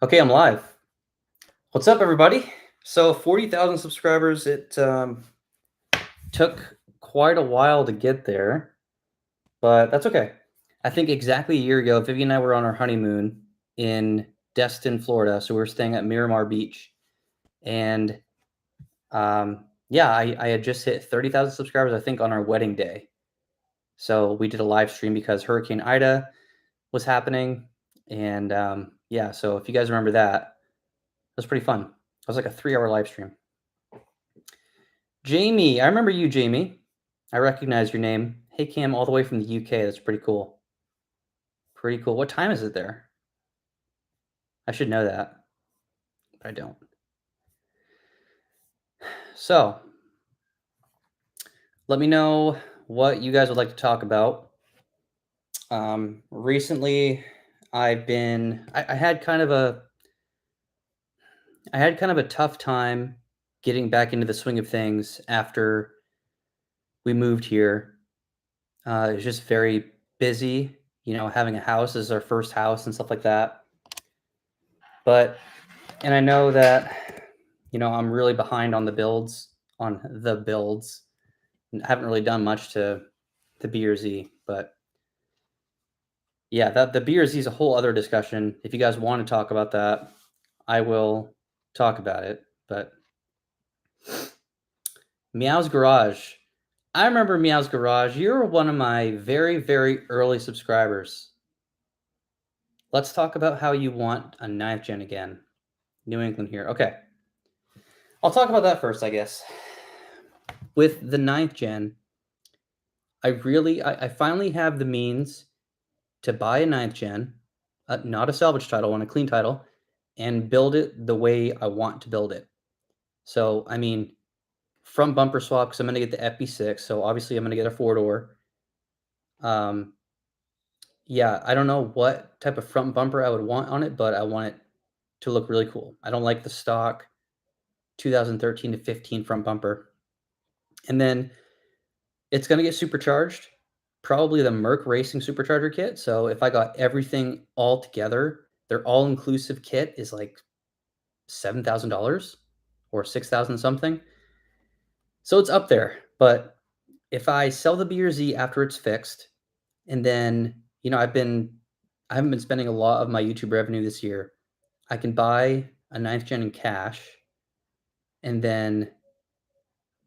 Okay, I'm live. What's up, everybody? So 40,000 subscribers. It took quite a while to get there, but that's okay. I think exactly a year ago, Vivian and I were on our honeymoon in Destin, Florida. So we were staying at Miramar Beach, and yeah, I had just hit 30,000 subscribers, I think, on our wedding day. So we did a live stream because Hurricane Ida was happening, and yeah. So if you guys remember that, it was pretty fun. It was like a 3-hour live stream. Jamie, I remember you, Jamie. I recognize your name. Hey, Cam, all the way from the UK. That's pretty cool. Pretty cool. What time is it there? I should know that, but I don't. So, let me know what you guys would like to talk about. Recently, I had kind of a tough time getting back into the swing of things after we moved here. It was just very busy, having a house is our first house and stuff like that. And I know that, I'm really behind on the builds. I haven't really done much to the B or Z, but yeah, that the B or Z is a whole other discussion. If you guys want to talk about that, I will talk about it. But Meow's Garage. I remember Meow's Garage. You were one of my very, very early subscribers. Let's talk about how you want a 9th gen again. New England here. Okay. I'll talk about that first, I guess. With the 9th gen, I finally have the means to buy a 9th gen, not a salvage title, on a clean title, and build it the way I want to build it. So, I mean, front bumper swap, because I'm going to get the FB6, so obviously I'm going to get a 4-door. Yeah, I don't know what type of front bumper I would want on it, but I want it to look really cool. I don't like the stock 2013 to 15 front bumper. And then it's going to get supercharged, probably the Merc Racing supercharger kit. So if I got everything all together, their all-inclusive kit is like $7,000 or 6,000 something. So it's up there. But if I sell the B or Z after it's fixed, and then, I haven't been spending a lot of my YouTube revenue this year, I can buy a 9th gen in cash, and then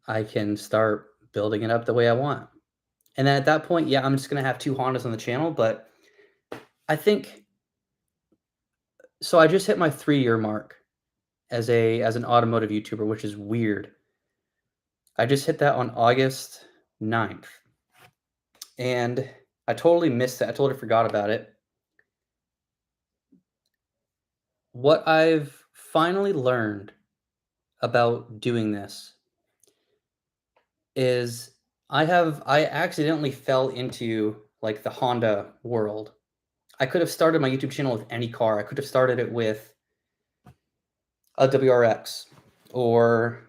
I can start building it up the way I want. And then at that point, yeah, I'm just going to have 2 Hondas on the channel, but I think so. I just hit my 3-year mark as an automotive YouTuber, which is weird. I just hit that on August 9th, and I totally missed it. I totally forgot about it. What I've finally learned about doing this is I accidentally fell into like the Honda world. I could have started my YouTube channel with any car. I could have started it with a WRX or,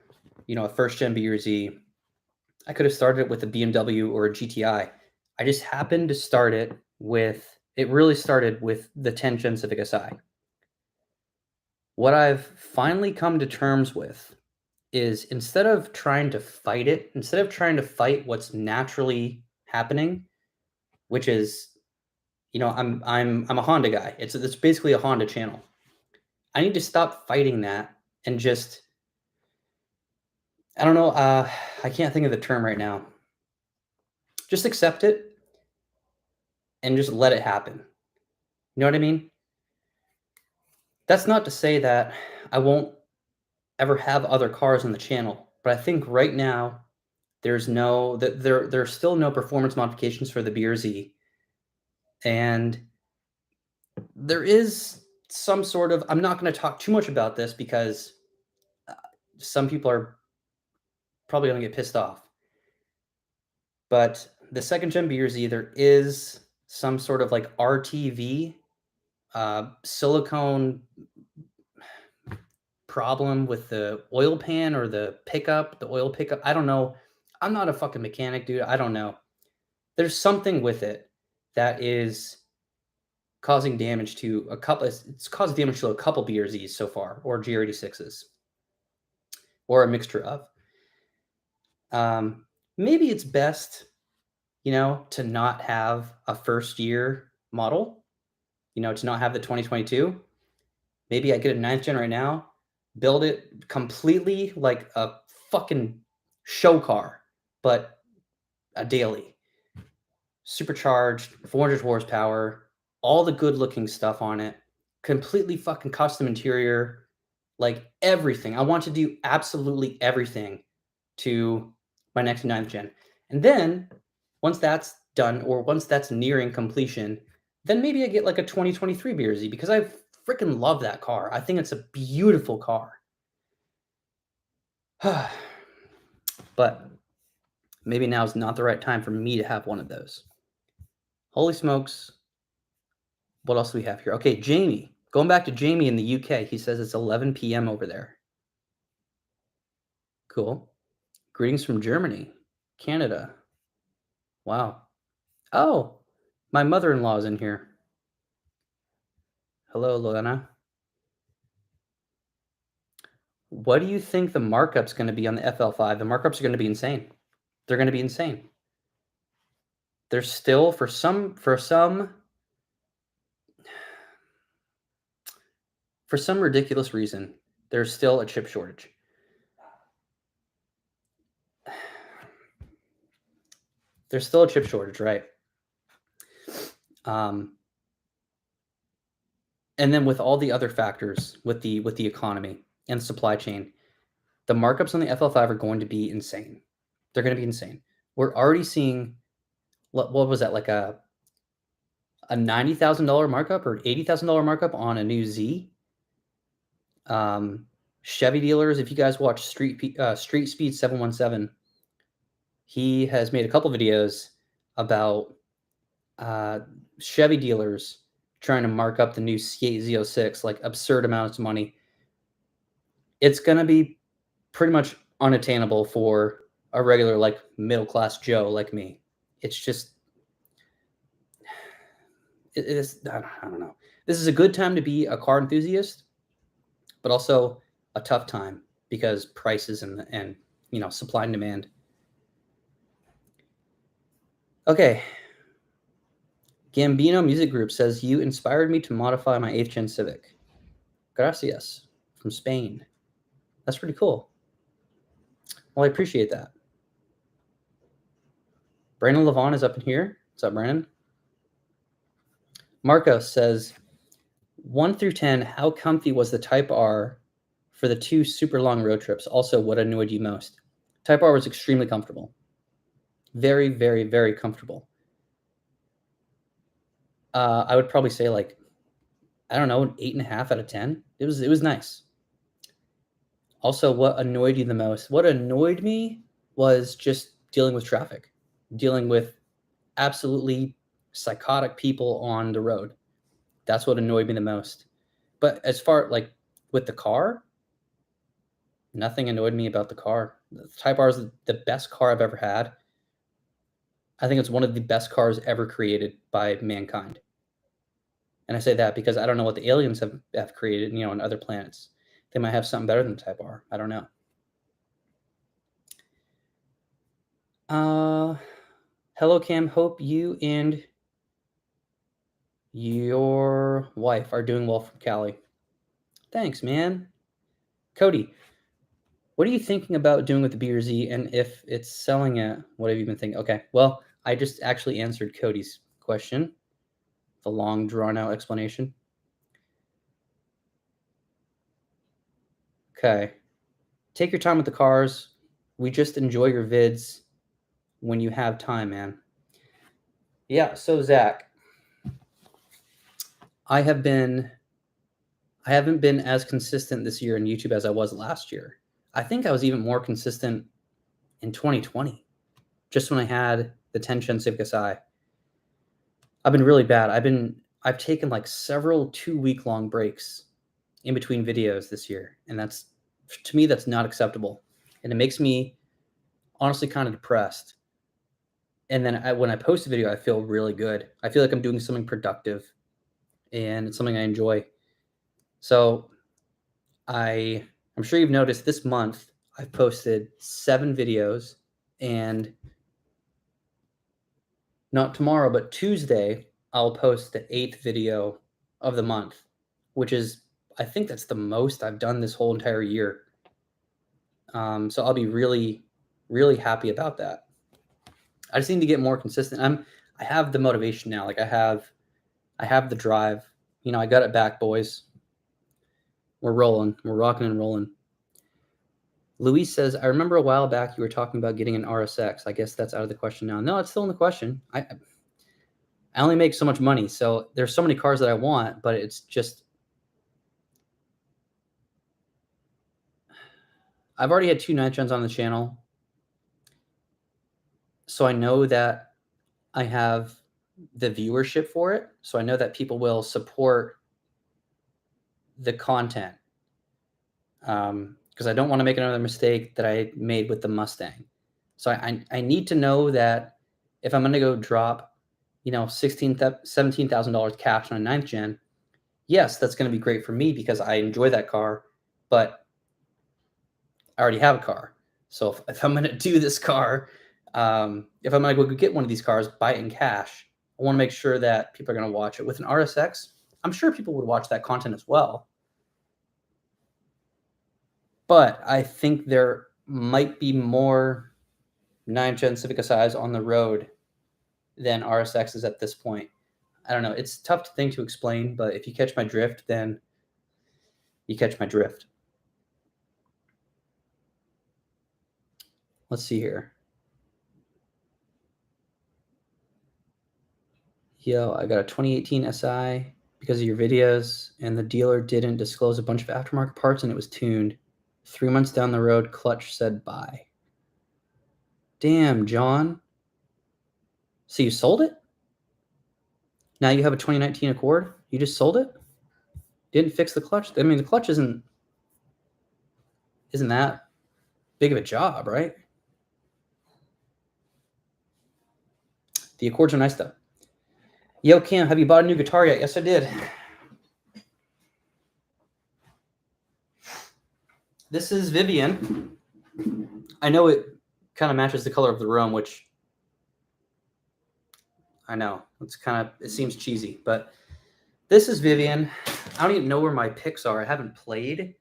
a first gen B or Z. I could have started it with a BMW or a GTI. I just happened to start it really started with the 10 gen Civic Si. What I've finally come to terms with is instead of trying to fight what's naturally happening, which is, I'm a Honda guy. It's basically a Honda channel. I need to stop fighting that and just, I don't know, I can't think of the term right now. Just accept it and just let it happen. You know what I mean? That's not to say that I won't ever have other cars on the channel, but I think right now there's still no performance modifications for the B or Z, and there is some sort of, I'm not going to talk too much about this because some people are probably going to get pissed off, but the 2nd gen B or Z, there is some sort of like RTV silicone problem with the oil pan or the oil pickup. I don't know. I'm not a fucking mechanic, dude. I don't know. There's something with it that is causing damage to a couple. It's caused damage to a couple BRZs so far, or GR86s, or a mixture of. Maybe it's best, to not have a first year model, to not have the 2022. Maybe I get a 9th gen right now, build it completely like a fucking show car, but a daily. Supercharged, 400 horsepower, all the good looking stuff on it, completely fucking custom interior, like everything. I want to do absolutely everything to my next 9th gen. And then once that's done, or once that's nearing completion, then maybe I get like a 2023 BRZ because I freaking love that car. I think it's a beautiful car. But maybe now is not the right time for me to have one of those. Holy smokes. What else do we have here? Okay, Jamie. Going back to Jamie in the UK, he says it's 11 p.m. over there. Cool. Greetings from Germany, Canada. Wow. Oh, my mother-in-law is in here. Hello, Lorena. What do you think the markup's going to be on the FL5? The markups are going to be insane. They're going to be insane. There's still for some ridiculous reason, there's still a chip shortage. There's still a chip shortage, right? And then with all the other factors, with the economy and the supply chain, the markups on the FL5 are going to be insane. They're going to be insane. We're already seeing what was that, like a $90,000 markup or $80,000 markup on a new Z. Chevy dealers, if you guys watch Street Speed 717, he has made a couple videos about Chevy dealers trying to mark up the new C8 Z06 like absurd amounts of money. It's going to be pretty much unattainable for a regular, like, middle-class Joe like me. It's just, it is, I don't know. This is a good time to be a car enthusiast, but also a tough time because prices and supply and demand. Okay. Gambino Music Group says, you inspired me to modify my 8th gen Civic. Gracias. From Spain. That's pretty cool. Well, I appreciate that. Brandon Levon is up in here. What's up, Brandon? Marco says, 1 through 10, how comfy was the Type R for the 2 super long road trips? Also, what annoyed you most? Type R was extremely comfortable. Very, very, very comfortable. I would probably say, like, I don't know, an 8.5 out of 10. It was nice. Also, what annoyed you the most? What annoyed me was just dealing with traffic, dealing with absolutely psychotic people on the road. That's what annoyed me the most. But as far, like, with the car, nothing annoyed me about the car. The Type R is the best car I've ever had. I think it's one of the best cars ever created by mankind. And I say that because I don't know what the aliens have created, on other planets. They might have something better than Type R. I don't know. Hello, Cam. Hope you and your wife are doing well from Cali. Thanks, man. Cody, what are you thinking about doing with the BRZ? And if it's selling at, what have you been thinking? Okay, well, I just actually answered Cody's question, the long, drawn-out explanation. Okay. Take your time with the cars. We just enjoy your vids when you have time, man. Yeah, so Zach, I haven't been as consistent this year in YouTube as I was last year. I think I was even more consistent in 2020, just when I had the 10-gen Civic Si. I've been really bad. I've taken like several 2-week-long breaks in between videos this year, and that's, to me, that's not acceptable, and it makes me honestly kind of depressed. And then when I post a video, I feel really good. I feel like I'm doing something productive. and it's something I enjoy. So I'm sure you've noticed this month I've posted 7 videos, and not tomorrow, but Tuesday, I'll post the 8th video of the month, which is, I think that's the most I've done this whole entire year. So I'll be really, really happy about that. I just need to get more consistent. I have the motivation now. Like I have the drive. You know, I got it back, boys. We're rolling. We're rocking and rolling. Luis says, I remember a while back you were talking about getting an RSX. I guess that's out of the question now. No, it's still in the question. I only make so much money, so there's so many cars that I want, but it's just I've already had 2 night gens on the channel, so I know that I have the viewership for it, so I know that people will support the content, because I don't want to make another mistake that I made with the Mustang. So I need to know that if I'm going to go drop, you know, $17,000 cash on a 9th gen, yes, that's going to be great for me because I enjoy that car, but I already have a car. So if I'm going to do this car, if I'm going to go get one of these cars, buy it in cash, I want to make sure that people are going to watch it. With an RSX, I'm sure people would watch that content as well. But I think there might be more 9th gen Civic Size on the road than RSXs at this point. I don't know. It's a tough thing to explain, but if you catch my drift, then you catch my drift. Let's see here. Yo, I got a 2018 SI because of your videos, and the dealer didn't disclose a bunch of aftermarket parts, and it was tuned. 3 months down the road, clutch said bye. Damn, John. So you sold it? Now you have a 2019 Accord? You just sold it? Didn't fix the clutch? I mean, the clutch isn't that big of a job, right? The Accords are nice, though. Yo, Cam, have you bought a new guitar yet? Yes, I did. This is Vivian. I know it kind of matches the color of the room, which I know. It seems cheesy, but this is Vivian. I don't even know where my picks are. I haven't played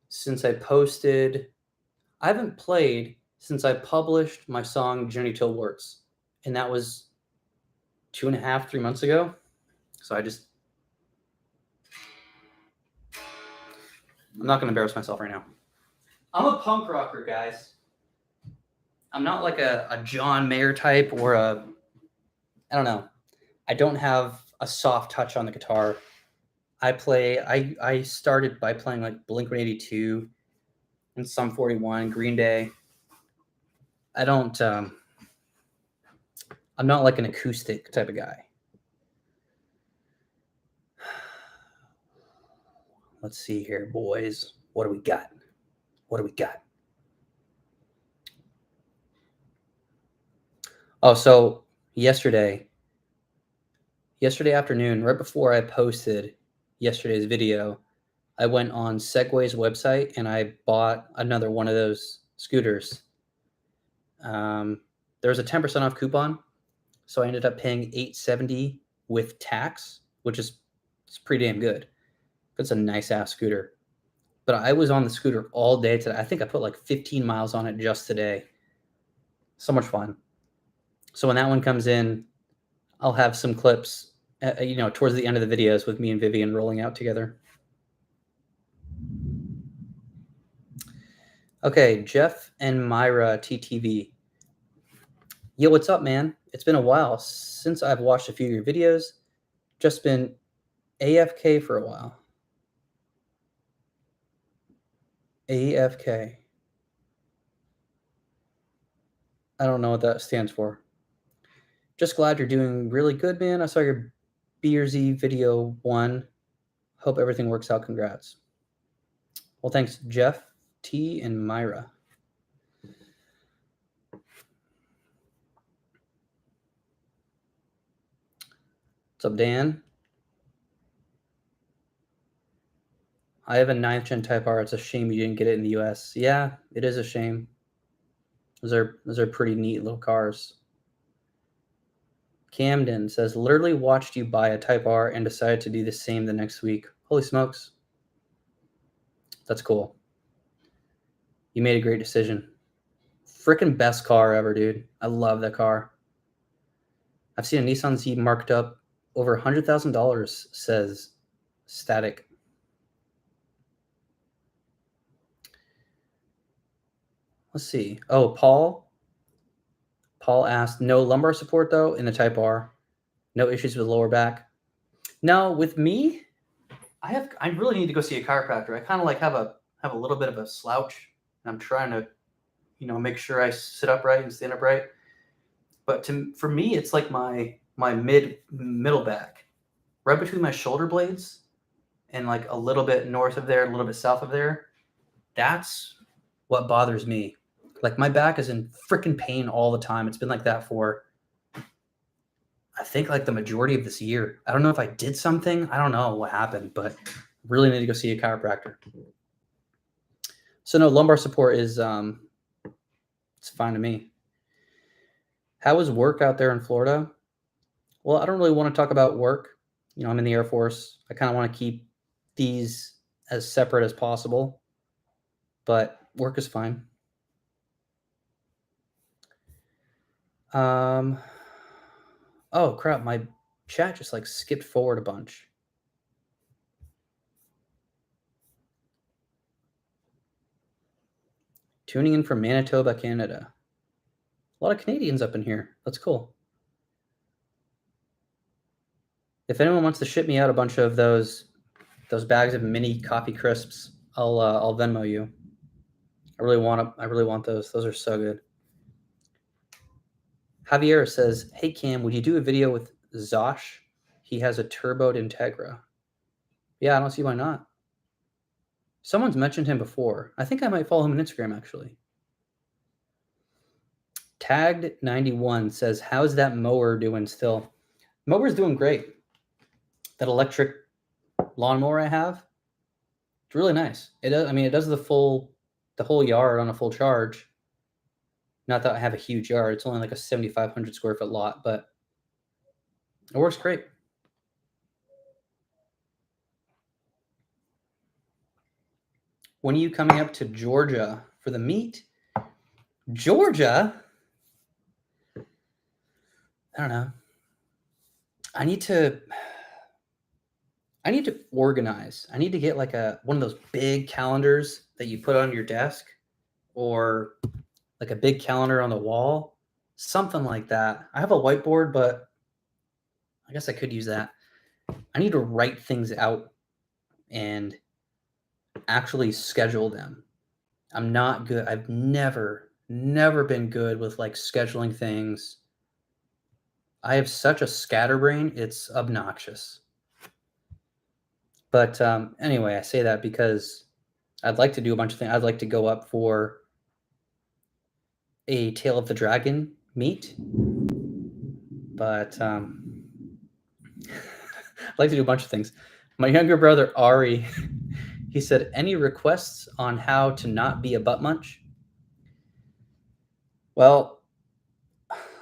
since I published my song Journey to Awards. And that was 2.5, 3 months ago. So I'm not going to embarrass myself right now. I'm a punk rocker, guys. I'm not like a John Mayer type or I don't know. I don't have a soft touch on the guitar. I started by playing like Blink-182 and Sum 41, Green Day. I'm not like an acoustic type of guy. Let's see here, boys. What do we got? Oh, so yesterday afternoon, right before I posted yesterday's video, I went on Segway's website and I bought another one of those scooters. There was a 10% off coupon, so I ended up paying $870 with tax, which is pretty damn good. It's a nice ass scooter. But I was on the scooter all day today. I think I put like 15 miles on it just today. So much fun. So when that one comes in, I'll have some clips, towards the end of the videos with me and Vivian rolling out together. Okay, Jeff and Myra TTV. Yo, what's up, man? It's been a while since I've watched a few of your videos. Just been AFK for a while. AFK. I don't know what that stands for. Just glad you're doing really good, man. I saw your Beersy video 1. Hope everything works out. Congrats. Well, thanks, Jeff, T, and Myra. What's up, Dan? I have a 9th gen Type R. It's a shame you didn't get it in the US. Yeah, it is a shame. Those are pretty neat little cars. Camden says, literally watched you buy a Type R and decided to do the same the next week. Holy smokes. That's cool. You made a great decision. Freaking best car ever, dude. I love that car. I've seen a Nissan Z marked up over $100,000, says Static. Let's see. Oh, Paul asked, no lumbar support though in the Type R. No issues with lower back. No, with me, I really need to go see a chiropractor. I kind of like have a little bit of a slouch. I'm trying to, make sure I sit upright and stand upright. But for me, it's like my middle back, right between my shoulder blades, and like a little bit north of there, a little bit south of there. That's what bothers me. Like my back is in freaking pain all the time. It's been like that for, I think, like the majority of this year. I don't know if I did something. I don't know what happened, but really need to go see a chiropractor. So no, lumbar support is it's fine to me. How is work out there in Florida? Well, I don't really want to talk about work. I'm in the Air Force. I kind of want to keep these as separate as possible, but work is fine. Oh crap, my chat just like skipped forward a bunch. Tuning in from Manitoba, Canada. A lot of Canadians up in here. That's cool. If anyone wants to ship me out a bunch of those bags of mini coffee crisps, I'll Venmo you. I really want those. Those are so good. Javier says, "Hey Cam, would you do a video with Zosh? He has a turboed Integra." Yeah, I don't see why not. Someone's mentioned him before. I think I might follow him on Instagram actually. Tagged 91 says, "How's that mower doing still?" Mower's doing great. That electric lawnmower I have, it's really nice. It does the whole yard on a full charge. Not that I have a huge yard. It's only like a 7,500 square foot lot, but it works great. When are you coming up to Georgia for the meet? Georgia? I don't know. I need to organize. I need to get like one of those big calendars that you put on your desk, or like a big calendar on the wall, something like that. I have a whiteboard, but I guess I could use that. I need to write things out and actually schedule them. I'm not good. I've never been good with like scheduling things. I have such a scatterbrain, it's obnoxious. But anyway, I say that because I'd like to do a bunch of things. I'd like to go up for a Tail of the Dragon meet, but I'd like to do a bunch of things. My younger brother, Ari, he said, any requests on how to not be a butt munch? Well,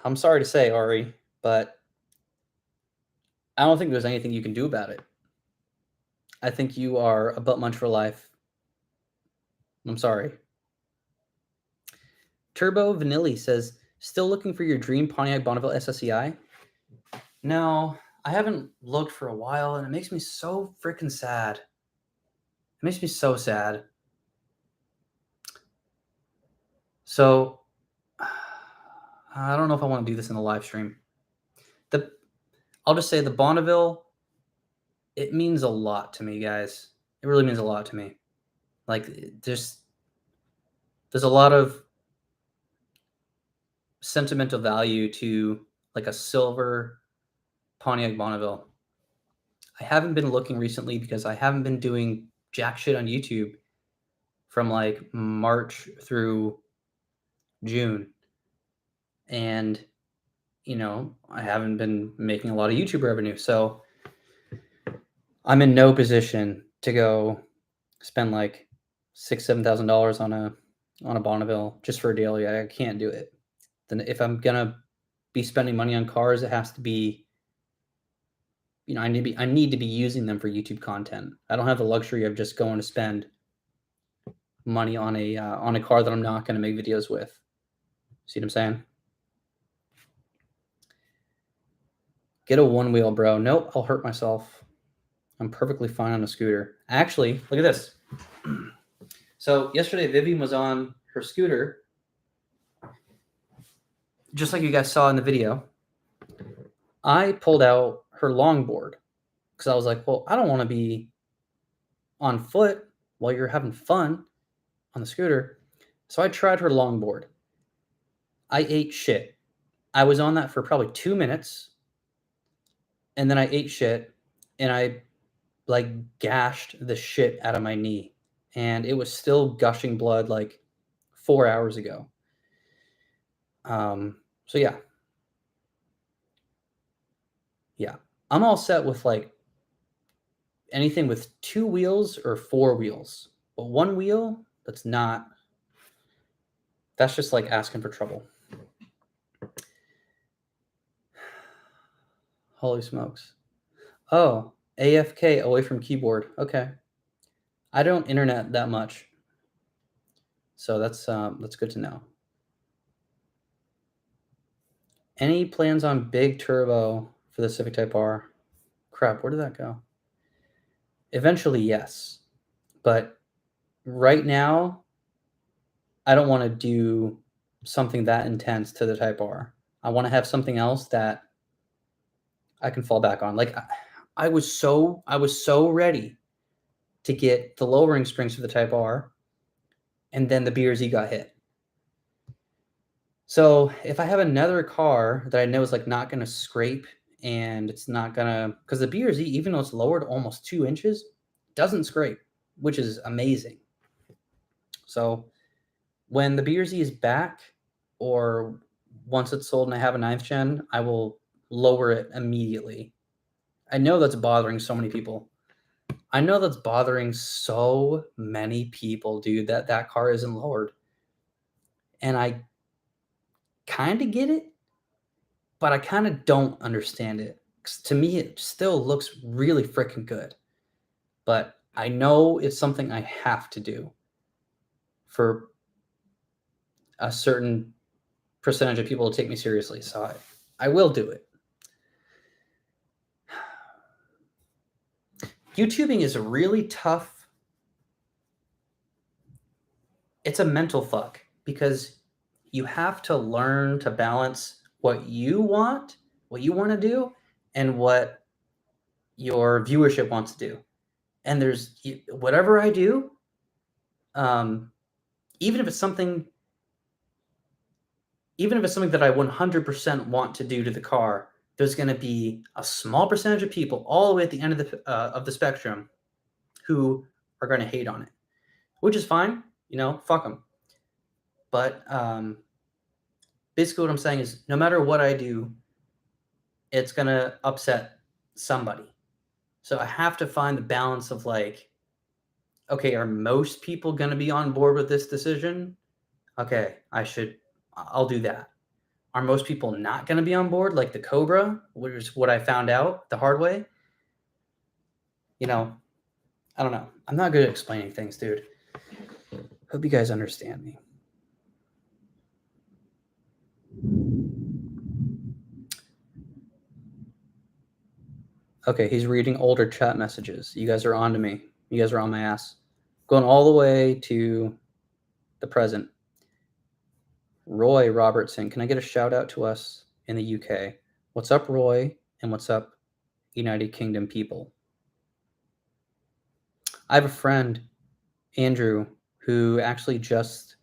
I'm sorry to say, Ari, but I don't think there's anything you can do about it. I think you are a butt munch for life. I'm sorry. Turbo Vanilli says, still looking for your dream Pontiac Bonneville SSEI? No, I haven't looked for a while, and it makes me so freaking sad. It makes me so sad. So, I don't know if I want to do this in the live stream. I'll just say the Bonneville, it means a lot to me, guys. It really means a lot to me. Like, there's a lot of sentimental value to like a silver Pontiac Bonneville. I haven't been looking recently because I haven't been doing jack shit on YouTube from like March through June. And, I haven't been making a lot of YouTube revenue. So I'm in no position to go spend like $6,000-7,000 on a Bonneville just for a daily. I can't do it. Then if I'm gonna be spending money on cars, it has to be, I need to be using them for YouTube content. I don't have the luxury of just going to spend money on a car that I'm not going to make videos with. See what I'm saying? Get a one wheel, bro. Nope, I'll hurt myself. I'm perfectly fine on a scooter. Actually, look at this. So yesterday, Vivian was on her scooter, just like you guys saw in the video. I pulled out her longboard because I was like, well, I don't want to be on foot while you're having fun on the scooter. So I tried her longboard. I ate shit. I was on that for probably 2 minutes, and then I ate shit, and I like gashed the shit out of my knee, and it was still gushing blood like 4 hours ago. So yeah. I'm all set with like anything with 2 wheels or 4 wheels, but 1 wheel, that's just like asking for trouble. Holy smokes. Oh, AFK, away from keyboard. Okay. I don't internet that much, so that's good to know. Any plans on big turbo for the Civic Type R? Crap, where did that go? Eventually, yes. But right now, I don't want to do something that intense to the Type R. I want to have something else that I can fall back on. Like I was so ready to get the lowering springs for the Type R, and then the BRZ got hit. So if I have another car that I know is like not going to scrape, and it's not gonna, because the BRZ, even though it's lowered almost 2 inches, doesn't scrape, which is amazing. So when the BRZ is back, or once it's sold and I have a 9th gen, I will lower it immediately. I know that's bothering so many people. Dude, that car isn't lowered. And I kind of get it, but I kind of don't understand it. 'Cause to me, it still looks really freaking good. But I know it's something I have to do for a certain percentage of people to take me seriously. So I will do it. YouTubing is a really tough. It's a mental fuck because you have to learn to balance what you want to do, and what your viewership wants to do. And there's whatever I do, even if it's something that I 100% want to do to the car, there's going to be a small percentage of people all the way at the end of the spectrum who are going to hate on it, which is fine. Fuck them. But basically what I'm saying is no matter what I do, it's going to upset somebody. So I have to find the balance of like, okay, are most people going to be on board with this decision? Okay, I'll do that. Are most people not going to be on board, like the Cobra, which is what I found out the hard way? I don't know. I'm not good at explaining things, dude. Hope you guys understand me. Okay, he's reading older chat messages. You guys are on to me. You guys are on my ass. Going all the way to the present. Roy Robertson, can I get a shout out to us in the UK? What's up, Roy? And what's up, United Kingdom people? I have a friend, Andrew, who actually just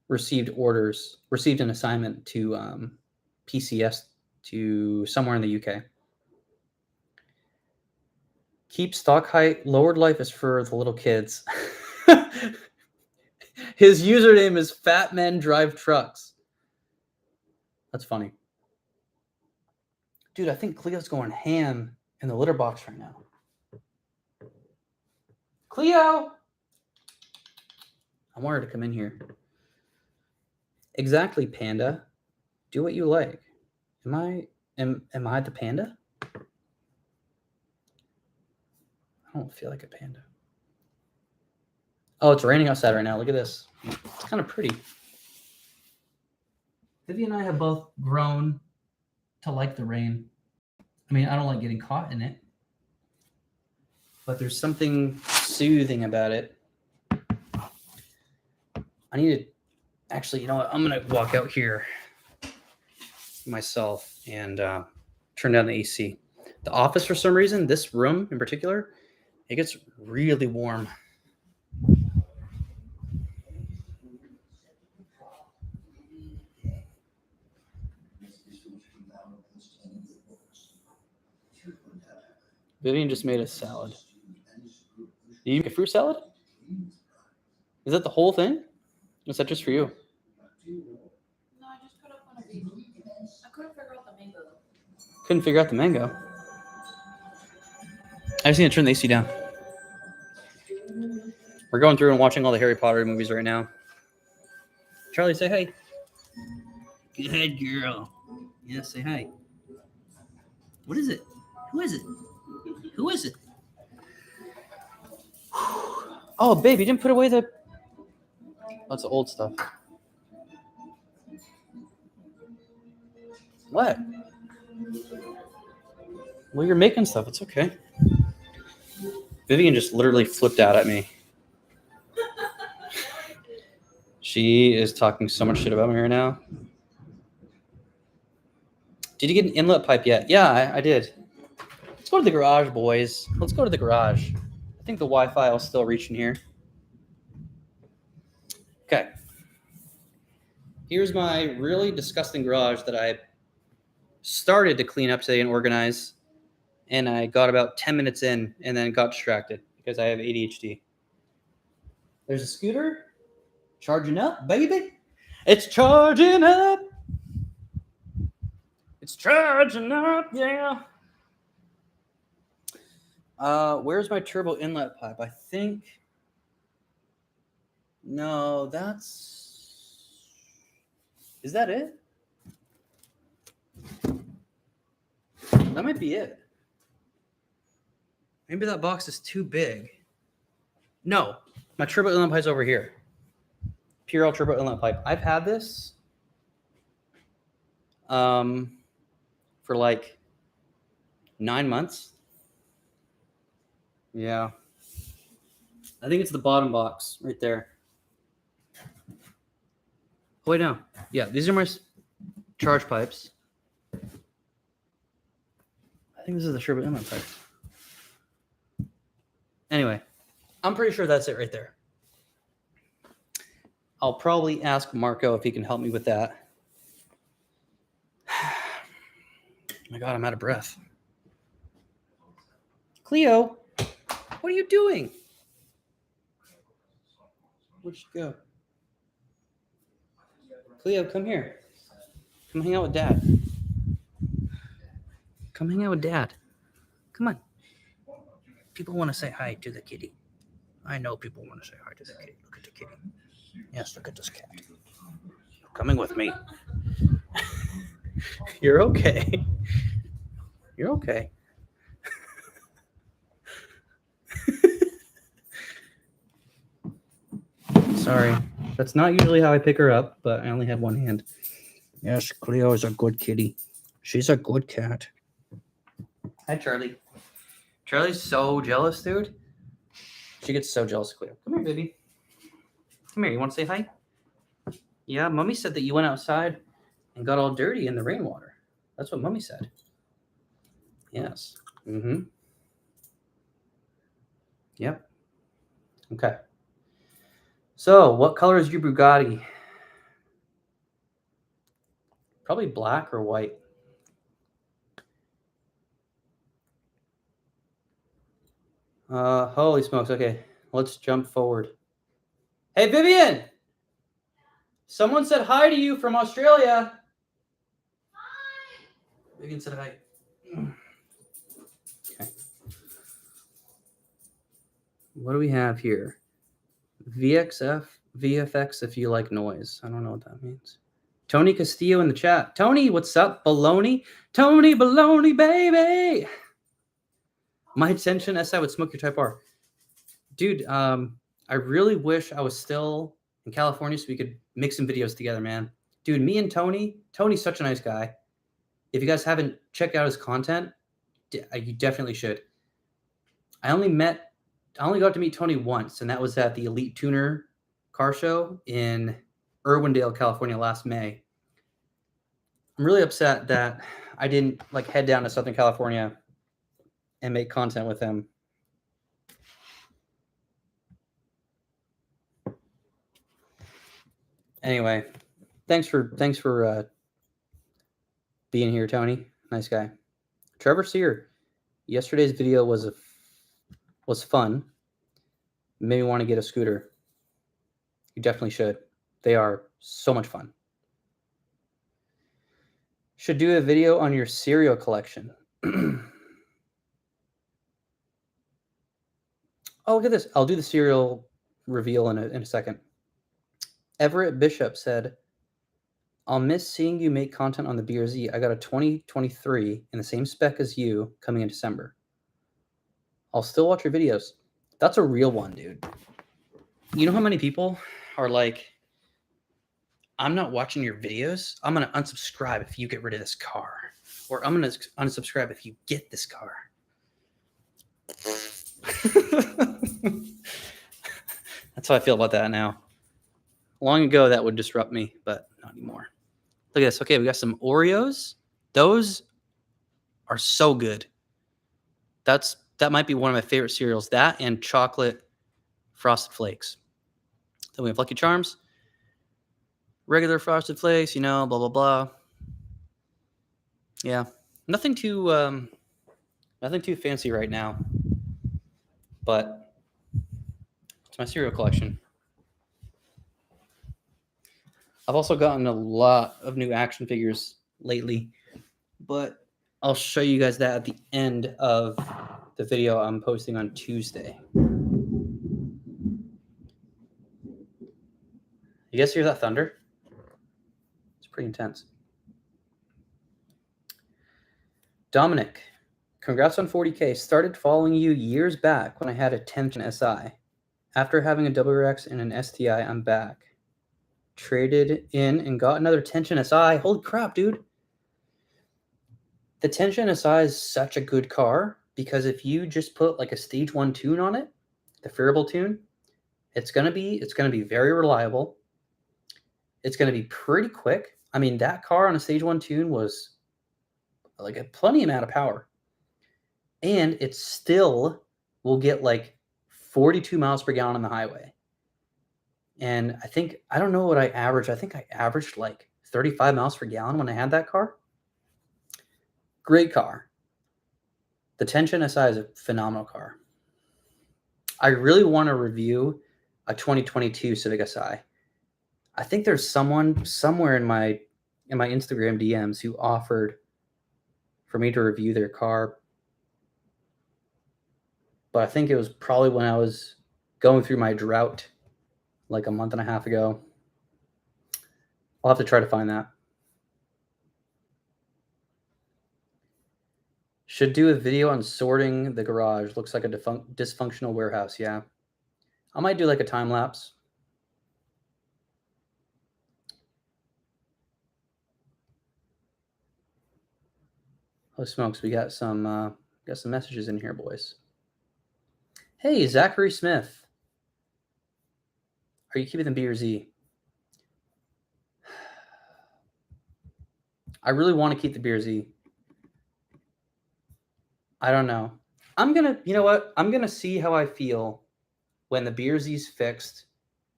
received an assignment to PCS to somewhere in the UK. Keep stock height. Lowered life is for the little kids. His username is Fat Men Drive Trucks. That's funny. Dude, I think Cleo's going ham in the litter box right now. Cleo! I want her to come in here. Exactly, Panda. Do what you like. Am I the panda? I don't feel like a panda. Oh, it's raining outside right now. Look at this. It's kind of pretty. Vivi and I have both grown to like the rain. I mean, I don't like getting caught in it, but there's something soothing about it. I need to actually, you know what? I'm going to walk out here myself and turn down the AC. The office, for some reason, this room in particular, it gets really warm. Vivian just made a salad. Did you make a fruit salad? Is that the whole thing? Or is that just for you? No, I just put up one of these. I couldn't figure out the mango. Couldn't figure out the mango. I just need to turn the AC down. We're going through and watching all the Harry Potter movies right now. Charlie, say hi. Good girl. Yeah, say hi. What is it? Who is it? Who is it? Oh, babe, you didn't put away the... That's the old stuff. What? Well, you're making stuff. It's okay. Vivian just literally flipped out at me. She is talking so much shit about me right now. Did you get an inlet pipe yet? Yeah, I did. Let's go to the garage, boys. Let's go to the garage. I think the Wi-Fi will still reach in here. Okay. Here's my really disgusting garage that I started to clean up today and organize. And I got about 10 minutes in and then got distracted because I have ADHD. There's a scooter charging up, baby. It's charging up. It's charging up, yeah. Where's my turbo inlet pipe? I think... No, that's... Is that it? That might be it. Maybe that box is too big. No, my turbo inlet pipe's over here. Purell turbo inlet pipe. I've had this for like 9 months. Yeah. I think it's the bottom box right there. Oh, wait, no. Yeah, these are my charge pipes. I think this is the turbo inlet pipe. Anyway, I'm pretty sure that's it right there. I'll probably ask Marco if he can help me with that. Oh my God, I'm out of breath. Cleo, what are you doing? Where'd she go? Cleo, come here. Come hang out with Dad. Come hang out with Dad. Come on. People want to say hi to the kitty. I know people want to say hi to the kitty. Look at the kitty. Yes, look at this cat. You're coming with me. You're okay. You're okay. Sorry. That's not usually how I pick her up, but I only had one hand. Yes, Cleo is a good kitty. She's a good cat. Hi, Charlie. Charlie's so jealous, dude. She gets so jealous of Cleo. Come here, baby. Come here. You want to say hi? Yeah, Mommy said that you went outside and got all dirty in the rainwater. That's what Mommy said. Yes. Mm-hmm. Yep. Okay. So, what color is your Bugatti? Probably black or white. Holy smokes. Okay, let's jump forward. Hey, Vivian! Someone said hi to you from Australia. Hi. Vivian said hi. Okay. What do we have here? VXF VFX if you like noise. I don't know what that means. Tony Castillo in the chat. Tony, what's up, baloney? Tony Baloney, baby. My Tension SI would smoke your Type R. Dude, I really wish I was still in California so we could make some videos together, man. Dude, me and Tony's such a nice guy. If you guys haven't checked out his content, you definitely should. I only got to meet Tony once, and that was at the Elite Tuner car show in Irwindale, California last May. I'm really upset that I didn't head down to Southern California and make content with him. Anyway, thanks for being here, Tony. Nice guy. Trevor Sear, yesterday's video was fun. Made me want to get a scooter. You definitely should. They are so much fun. Should do a video on your cereal collection. Oh, look at this. I'll do the cereal reveal in a second. Everett Bishop said, I'll miss seeing you make content on the BRZ. I got a 2023 in the same spec as you coming in December. I'll still watch your videos. That's a real one, dude. You know how many people are like, I'm not watching your videos. I'm going to unsubscribe if you get rid of this car. Or I'm going to unsubscribe if you get this car. That's how I feel about that now. Long ago, that would disrupt me, but not anymore. Look at this. Okay, we got some Oreos. Those are so good. That might be one of my favorite cereals. That and chocolate Frosted Flakes. Then we have Lucky Charms. Regular Frosted Flakes, blah, blah, blah. Yeah, nothing too fancy right now. But it's my cereal collection. I've also gotten a lot of new action figures lately, but I'll show you guys that at the end of the video I'm posting on Tuesday. You guys hear that thunder? It's pretty intense. Dominic, congrats on 40K. Started following you years back when I had a Tension SI. After having a WRX and an STI, I'm back. Traded in and got another Tension SI. Holy crap, dude. The Tension SI is such a good car because if you just put a stage 1 tune on it, the variable tune, it's gonna be very reliable. It's gonna be pretty quick. I mean, that car on a stage 1 tune was a plenty amount of power. And it still will get 42 miles per gallon on the highway. And I don't know what I averaged. I think I averaged 35 miles per gallon when I had that car. Great car. The Tension SI is a phenomenal car. I really want to review a 2022 Civic Si. I think there's someone somewhere in my Instagram DMs who offered for me to review their car. But I think it was probably when I was going through my drought a month and a half ago. I'll have to try to find that. Should do a video on sorting the garage. Looks like a dysfunctional warehouse. Yeah. I might do a time lapse. Oh smokes, we got some messages in here, boys. Hey, Zachary Smith. Are you keeping the B or Z? I really want to keep the B or Z. I don't know. You know what? I'm going to see how I feel when the B or Z's fixed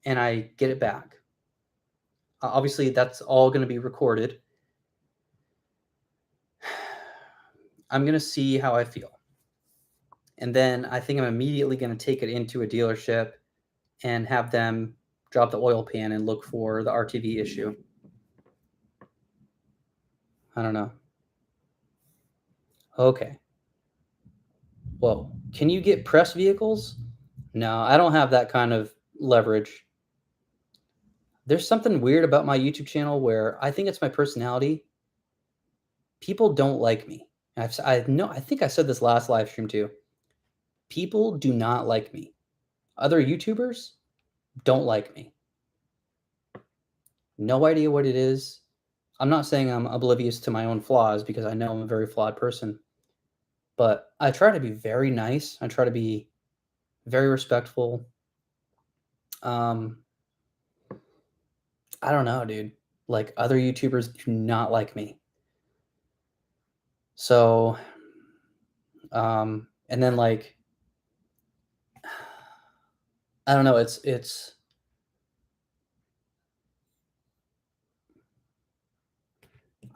and I get it back. Obviously, that's all going to be recorded. I'm going to see how I feel. And then I think I'm immediately going to take it into a dealership and have them drop the oil pan and look for the RTV issue. I don't know. Okay. Whoa. Can you get press vehicles? No, I don't have that kind of leverage. There's something weird about my YouTube channel where I think it's my personality. People don't like me. I think I said this last live stream too. People do not like me. Other YouTubers don't like me. No idea what it is. I'm not saying I'm oblivious to my own flaws because I know I'm a very flawed person, but I try to be very nice. I try to be very respectful. Um, I don't know, dude. Like other YouTubers do not like me. So, and then like I don't know. It's.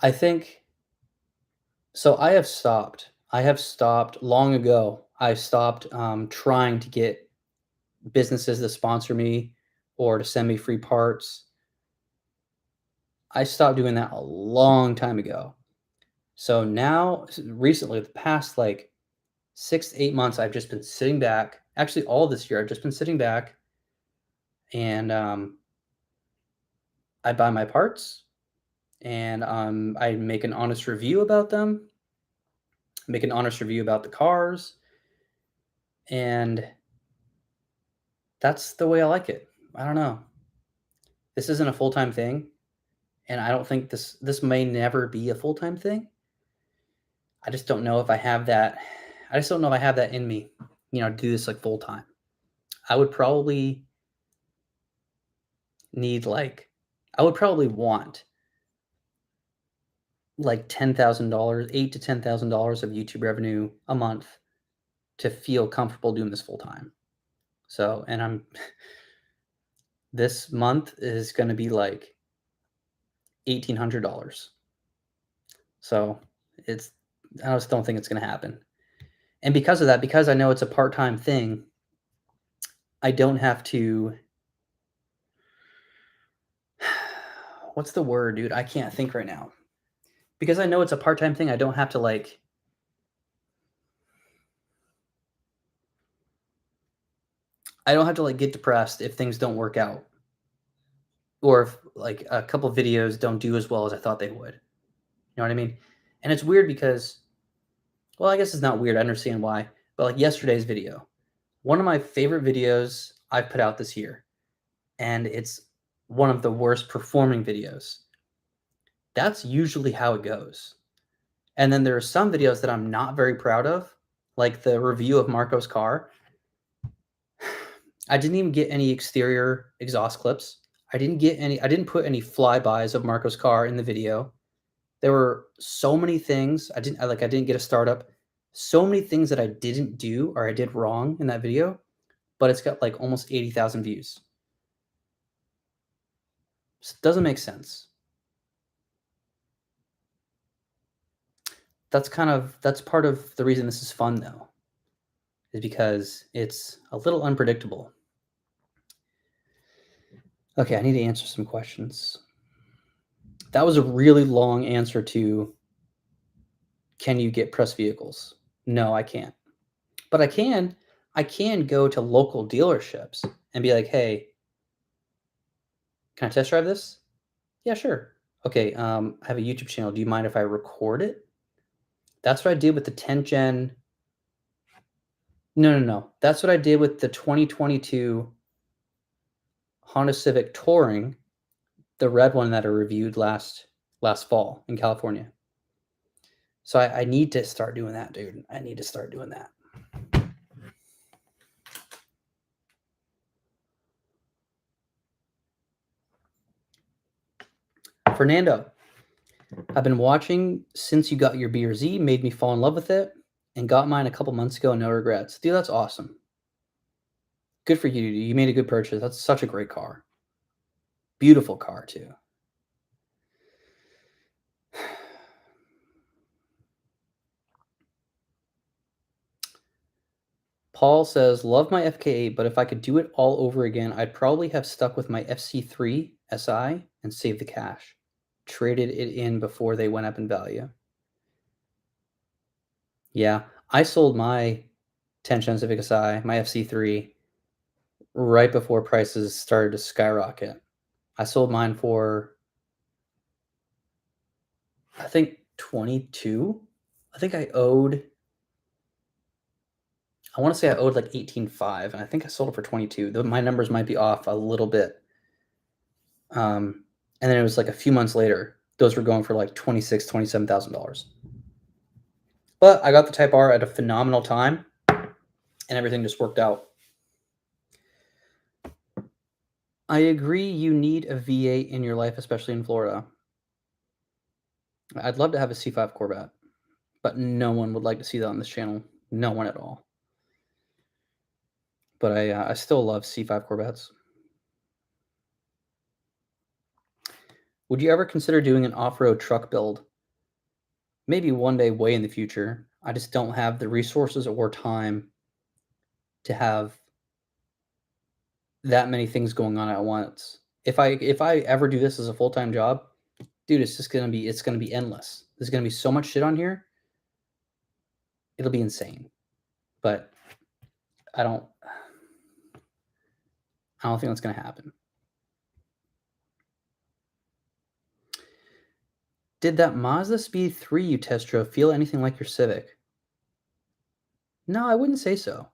I think so. I have stopped. I have stopped long ago. I stopped trying to get businesses to sponsor me or to send me free parts. I stopped doing that a long time ago. So now, recently, the past like 6 to 8 months, I've just been sitting back. Actually, all this year, I've just been sitting back and I buy my parts and I make an honest review about them, make an honest review about the cars, and that's the way I like it. I don't know. This isn't a full time thing, and I don't think this may never be a full time thing. I just don't know if I have that. I just don't know if I have that in me, to do this like full time. I would probably need like, I would probably want like $10,000, $8 to $10,000 of YouTube revenue a month to feel comfortable doing this full time. So, and this month is going to be like $1,800. So I just don't think it's going to happen. And because of that, because I know it's a part time thing, I don't have to. What's the word, dude? I can't think right now. Because I know it's a part time thing, I don't have to like. I don't have to like get depressed if things don't work out, or if like a couple videos don't do as well as I thought they would. You know what I mean? And it's weird because, well, I guess it's not weird. I understand why. But like yesterday's video, one of my favorite videos I've put out this year, and it's one of the worst performing videos. That's usually how it goes. And then there are some videos that I'm not very proud of, like the review of Marco's car. I didn't even get any exterior exhaust clips. I didn't put any flybys of Marco's car in the video. There were so many things I didn't get a startup. So many things that I didn't do or I did wrong in that video, but it's got like almost 80,000 views. So it doesn't make sense. That's part of the reason this is fun though, is because it's a little unpredictable. Okay, I need to answer some questions. That was a really long answer to, can you get press vehicles? No, I can't. But I can go to local dealerships and be like, "Hey, can I test drive this?" "Yeah, sure." "Okay, I have a YouTube channel. Do you mind if I record it?" That's what I did with the 10th gen. No, no, no. That's what I did with the 2022 Honda Civic Touring, the red one that I reviewed last fall in California. So I need to start doing that, dude. I need to start doing that. Fernando, I've been watching since you got your BRZ, made me fall in love with it, and got mine a couple months ago, no regrets. Dude, that's awesome. Good for you, dude. You made a good purchase. That's such a great car. Beautiful car, too. Paul says, love my FK8, but if I could do it all over again, I'd probably have stuck with my FC3 SI and saved the cash. Traded it in before they went up in value. Yeah, I sold my 10 Gen Civic SI, my FC3, right before prices started to skyrocket. I sold mine for, I think, 22. I think I want to say I owed like 18.5, and I think I sold it for 22. Though my numbers might be off a little bit. And then it was like a few months later, those were going for like $27,000. But I got the Type R at a phenomenal time, and everything just worked out. I agree you need a V8 in your life, especially in Florida. I'd love to have a C5 Corvette, but no one would like to see that on this channel. No one at all. But I still love C5 Corvettes. Would you ever consider doing an off-road truck build? Maybe one day way in the future. I just don't have the resources or time to have that many things going on at once. If I ever do this as a full-time job, dude, it's gonna be endless. There's gonna be so much shit on here. It'll be insane. But I don't think that's gonna happen. Did that Mazda Speed 3 you test drove feel anything like your Civic? No, I wouldn't say so.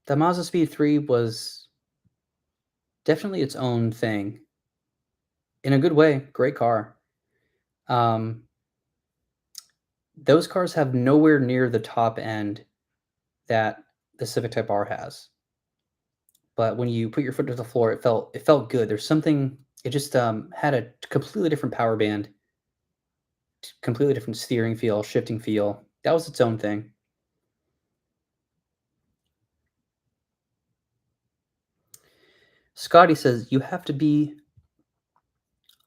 The Mazda Speed 3 was definitely its own thing. In a good way, great car. Those cars have nowhere near the top end that the Civic Type R has. But when you put your foot to the floor, it felt good. There's something, it just had a completely different power band, completely different steering feel, shifting feel. That was its own thing. Scotty says you have to be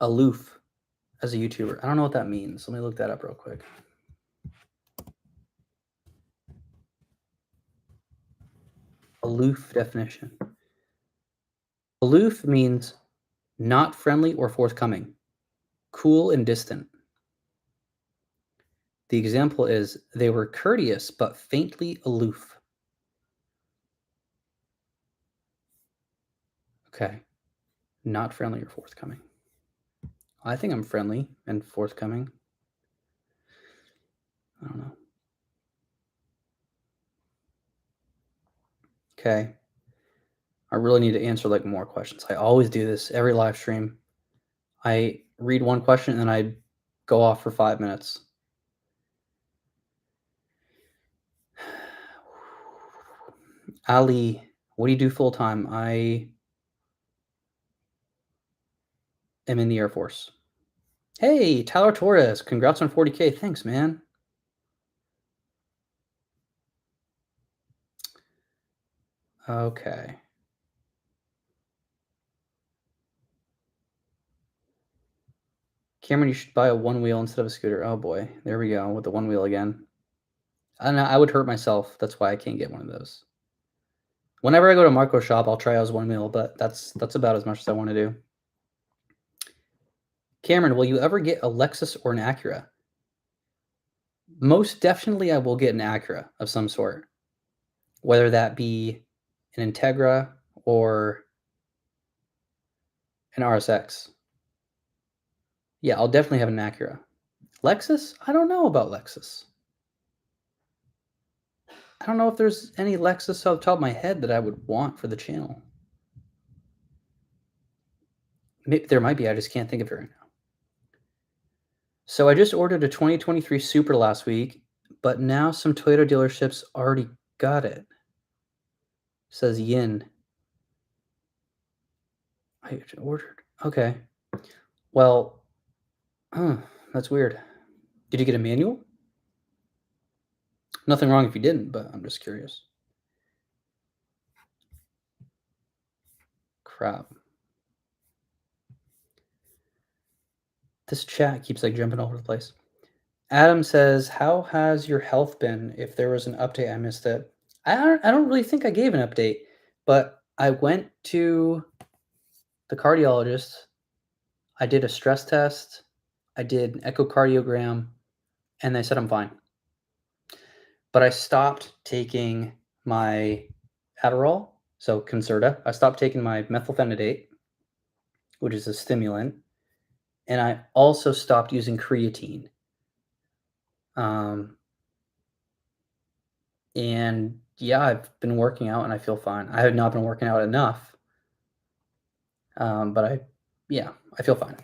aloof as a YouTuber. I don't know what that means. Let me look that up real quick. Aloof definition. Aloof means not friendly or forthcoming, cool and distant. The example is they were courteous but faintly aloof. Okay. Not friendly or forthcoming. I think I'm friendly and forthcoming. I don't know. Okay. I really need to answer like more questions. I always do this every live stream. I read one question and then I go off for 5 minutes. Ali, what do you do full time? I am in the Air Force. Hey, Tyler Torres, congrats on 40K. Thanks, man. Okay. Cameron, you should buy a one wheel instead of a scooter. Oh boy, there we go with the one wheel again. I know I would hurt myself. That's why I can't get one of those. Whenever I go to Marco shop, I'll try out his one wheel, but that's about as much as I want to do. Cameron, will you ever get a Lexus or an Acura? Most definitely, I will get an Acura of some sort, whether that be an Integra or an RSX. Yeah, I'll definitely have an Acura. Lexus? I don't know about Lexus. I don't know if there's any Lexus off the top of my head that I would want for the channel. Maybe there might be, I just can't think of it right now. So I just ordered a 2023 Supra last week, but now some Toyota dealerships already got it. Says Yin. I ordered. Okay. Well, that's weird. Did you get a manual? Nothing wrong if you didn't, but I'm just curious. Crap. This chat keeps like jumping all over the place. Adam says, "How has your health been? If there was an update, I missed it." I don't really think I gave an update, but I went to the cardiologist. I did a stress test. I did an echocardiogram, and they said I'm fine. But I stopped taking my Adderall, so Concerta. I stopped taking my methylphenidate. which is a stimulant, and I also stopped using creatine. And yeah, I've been working out and I feel fine. I have not been working out enough, but I feel fine.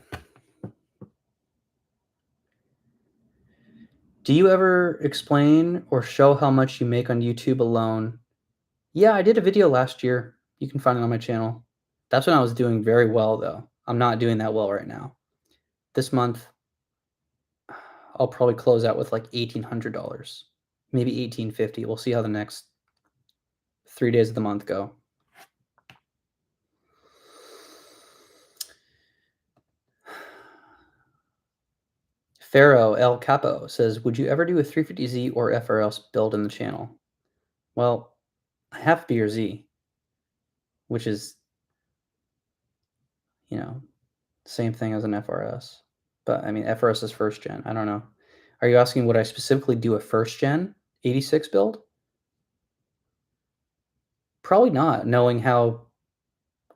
Do you ever explain or show how much you make on YouTube alone? Yeah, I did a video last year. You can find it on my channel. That's when I was doing very well, though. I'm not doing that well right now. This month, I'll probably close out with like $1,800, maybe $1,850. We'll see how the next 3 days of the month go. Pharaoh El Capo says, would you ever do a 350Z or FRS build in the channel? Well, I have BRZ, which is, same thing as an FRS. But I mean, FRS is first gen. I don't know. Are you asking would I specifically do a first gen 86 build? Probably not, knowing how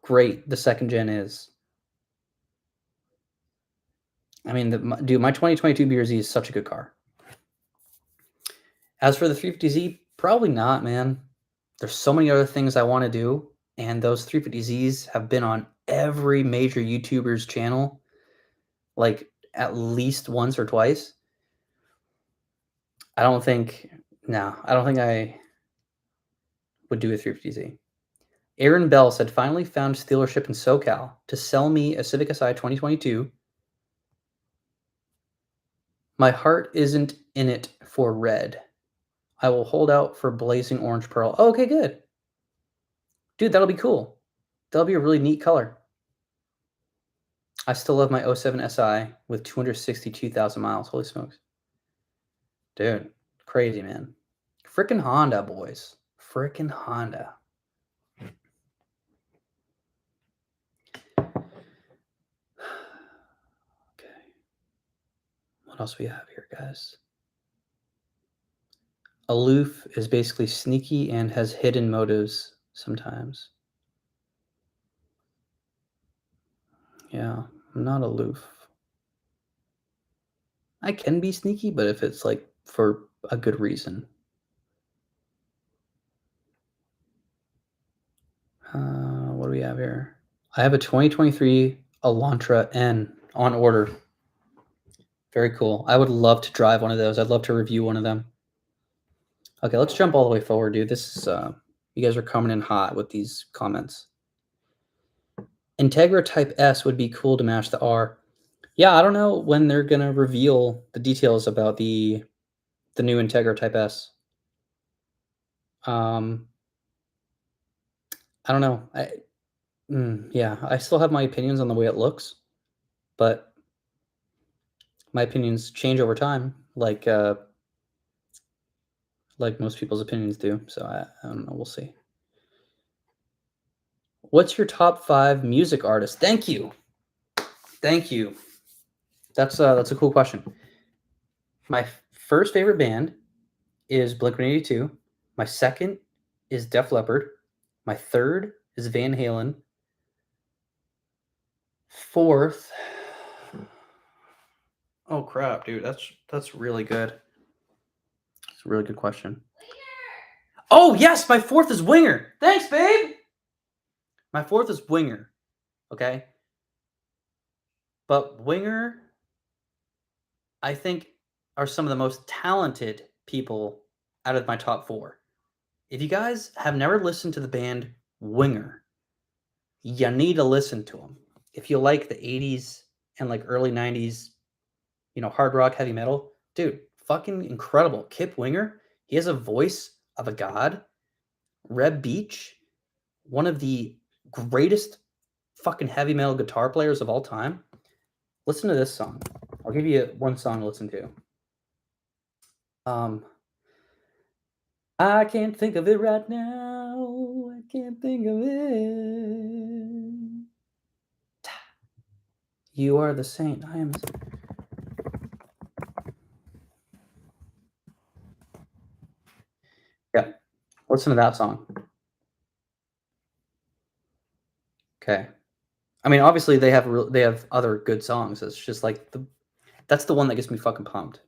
great the second gen is. I mean, dude, my 2022 BRZ is such a good car. As for the 350Z, probably not, man. There's so many other things I want to do, and those 350Zs have been on every major YouTuber's channel, like at least once or twice. I don't think I would do a 350Z. Aaron Bell said, finally found dealership in SoCal to sell me a Civic Si 2022. My heart isn't in it for red. I will hold out for blazing orange pearl. Oh, okay, good. Dude, that'll be cool. That'll be a really neat color. I still love my 07 Si with 262,000 miles. Holy smokes. Dude, crazy, man. Frickin' Honda, boys. Frickin' Honda. Okay. What else we have here, guys? Aloof is basically sneaky and has hidden motives sometimes. Yeah, I'm not aloof. I can be sneaky, but if it's like for a good reason. What do we have here? I have a 2023 Elantra N on order. Very cool. I would love to drive one of those. I'd love to review one of them. Okay, let's jump all the way forward, dude. This is you guys are coming in hot with these comments. Integra Type S would be cool to match the R. Yeah, I don't know when they're gonna reveal the details about the new Integra Type S. I don't know. Yeah, I still have my opinions on the way it looks, but my opinions change over time, like most people's opinions do. So I don't know. We'll see. What's your top 5 music artists? Thank you. Thank you. That's a cool question. My first favorite band is Blink-182. My second is Def Leppard. My third is Van Halen. Fourth, oh crap, dude, that's really good. It's a really good question. Oh yes, my fourth is Winger. Thanks, babe. My fourth is Winger. Okay, but Winger, I think, are some of the most talented people out of my top 4. If you guys have never listened to the band Winger, you need to listen to them. If you like the 80s and like early 90s, hard rock, heavy metal, dude, fucking incredible. Kip Winger, he has a voice of a god. Reb Beach, one of the greatest fucking heavy metal guitar players of all time. Listen to this song. I'll give you one song to listen to. I can't think of it right now. I can't think of it. You are the saint. I am. Yeah. Listen to that song. Okay. I mean, obviously they have other good songs. It's just like that's the one that gets me fucking pumped.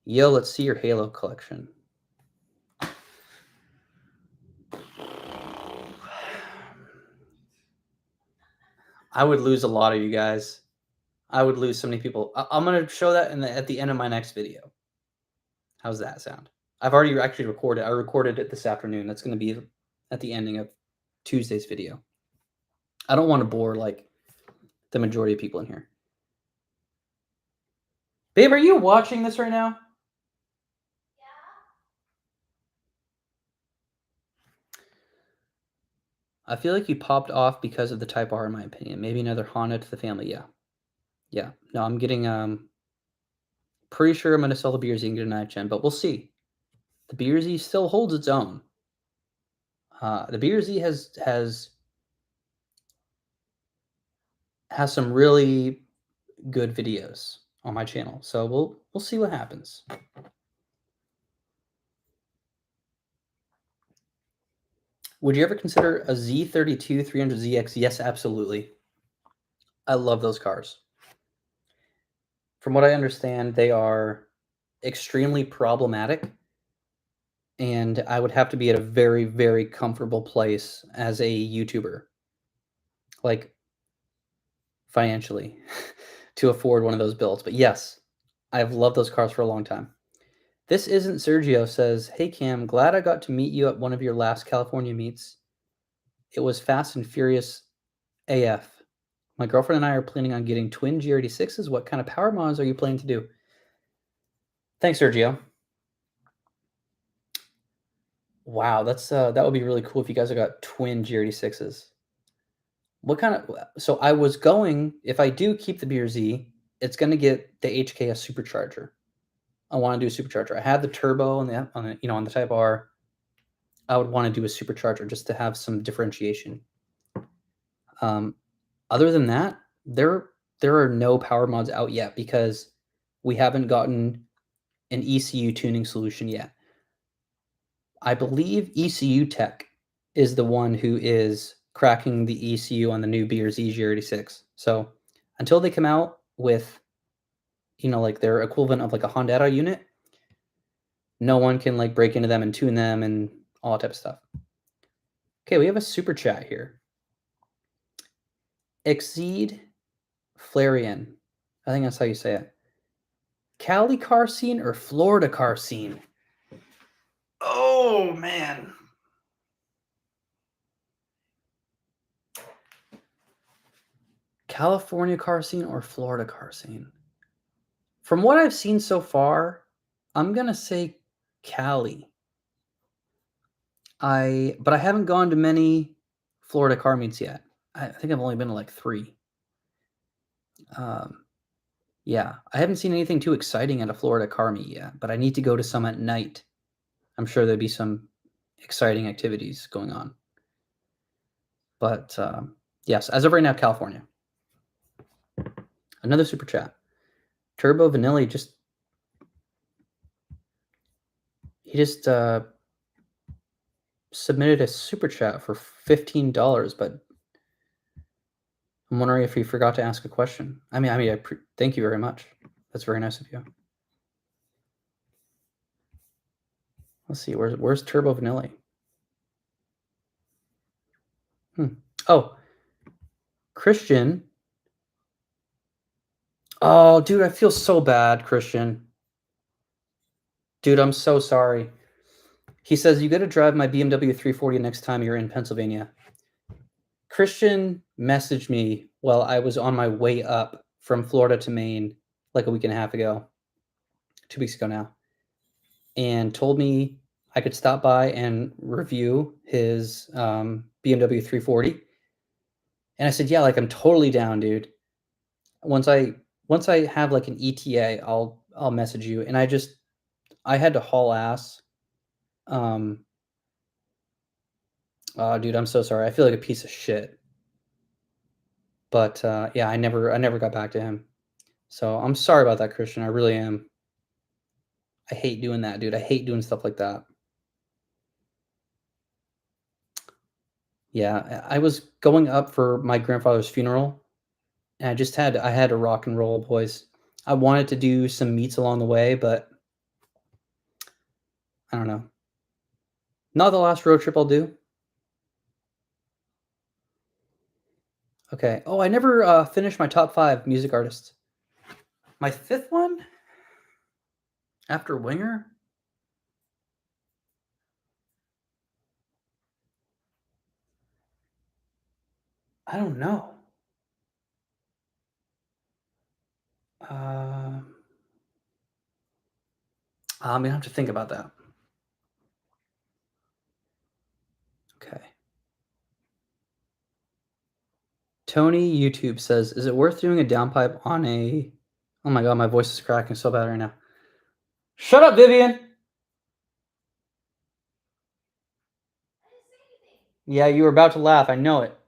Yo, let's see your Halo collection. I would lose a lot of you guys. I would lose so many people. I'm gonna show that at the end of my next video. How's that sound? I've already actually recorded. I recorded it this afternoon. That's gonna be at the ending of Tuesday's video. I don't want to bore like the majority of people in here. Babe, are you watching this right now? I feel like you popped off because of the Type R, in my opinion. Maybe another Honda to the family. Yeah. Yeah. No, I'm getting pretty sure I'm gonna sell the Beersy and get a 9th gen, but we'll see. The Beersy still holds its own. The Beersy has some really good videos on my channel. So we'll see what happens. Would you ever consider a Z32 300ZX? Yes, absolutely. I love those cars. From what I understand, they are extremely problematic, and I would have to be at a very, very comfortable place as a YouTuber, like financially, to afford one of those builds. But yes, I've loved those cars for a long time. This isn't Sergio says, "Hey Cam, glad I got to meet you at one of your last California meets. It was fast and furious AF. My girlfriend and I are planning on getting twin G86s. What kind of power mods are you planning to do?" Thanks, Sergio. Wow, that's that would be really cool if you guys have got twin G86s. What kind of so I was going if I do keep the BRZ, it's going to get the HKS supercharger. I want to do a supercharger. I have the turbo on the Type R. I would want to do a supercharger just to have some differentiation. Other than that, there are no power mods out yet because we haven't gotten an ECU tuning solution yet. I believe ECU Tech is the one who is cracking the ECU on the new BRZ G86. So until they come out with, like their equivalent of like a Honda unit, no one can like break into them and tune them and all that type of stuff. Okay, we have a super chat here. Exceed Flarian. I think that's how you say it. Cali car scene or Florida car scene? Oh, man. California car scene or Florida car scene? From what I've seen so far, I'm going to say Cali. But I haven't gone to many Florida car meets yet. I think I've only been to like 3. Yeah, I haven't seen anything too exciting at a Florida car meet yet, but I need to go to some at night. I'm sure there'd be some exciting activities going on. But yes, as of right now, California. Another super chat. Turbo Vanilli he just submitted a super chat for $15, but I'm wondering if he forgot to ask a question. Thank you very much. That's very nice of you. Let's see, where's Turbo Vanilli? Oh, Christian. Oh, dude, I feel so bad, Christian. Dude, I'm so sorry. He says, you got to drive my BMW 340 next time you're in Pennsylvania. Christian messaged me while I was on my way up from Florida to Maine like a week and a half ago, 2 weeks ago now, and told me I could stop by and review his BMW 340. And I said, yeah, like I'm totally down, dude. Once I have like an ETA, I'll message you. And I had to haul ass. Oh, dude, I'm so sorry. I feel like a piece of shit. But yeah, I never got back to him. So I'm sorry about that, Christian. I really am. I hate doing that, dude. I hate doing stuff like that. Yeah, I was going up for my grandfather's funeral, and I had to rock and roll, boys. I wanted to do some meets along the way, but I don't know. Not the last road trip I'll do. Okay. Oh, I never finished my top 5 music artists. My 5th one after Winger? I don't know. I'm gonna have to think about that. Okay. Tony YouTube says, "Is it worth doing a downpipe on a?" Oh my god, my voice is cracking so bad right now. Shut up, Vivian. Yeah, you were about to laugh. I know it.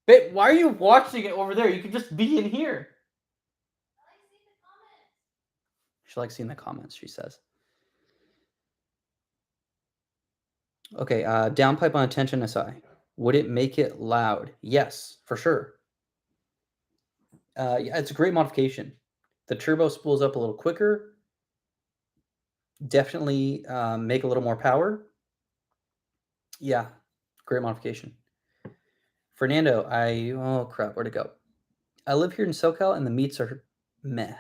Babe, why are you watching it over there? You could just be in here. She likes seeing the comments, she says. Okay, downpipe on attention SI. Would it make it loud? Yes, for sure. Yeah, it's a great modification. The turbo spools up a little quicker. Definitely make a little more power. Yeah, great modification. Fernando, oh crap, where'd it go? I live here in SoCal and the meats are meh.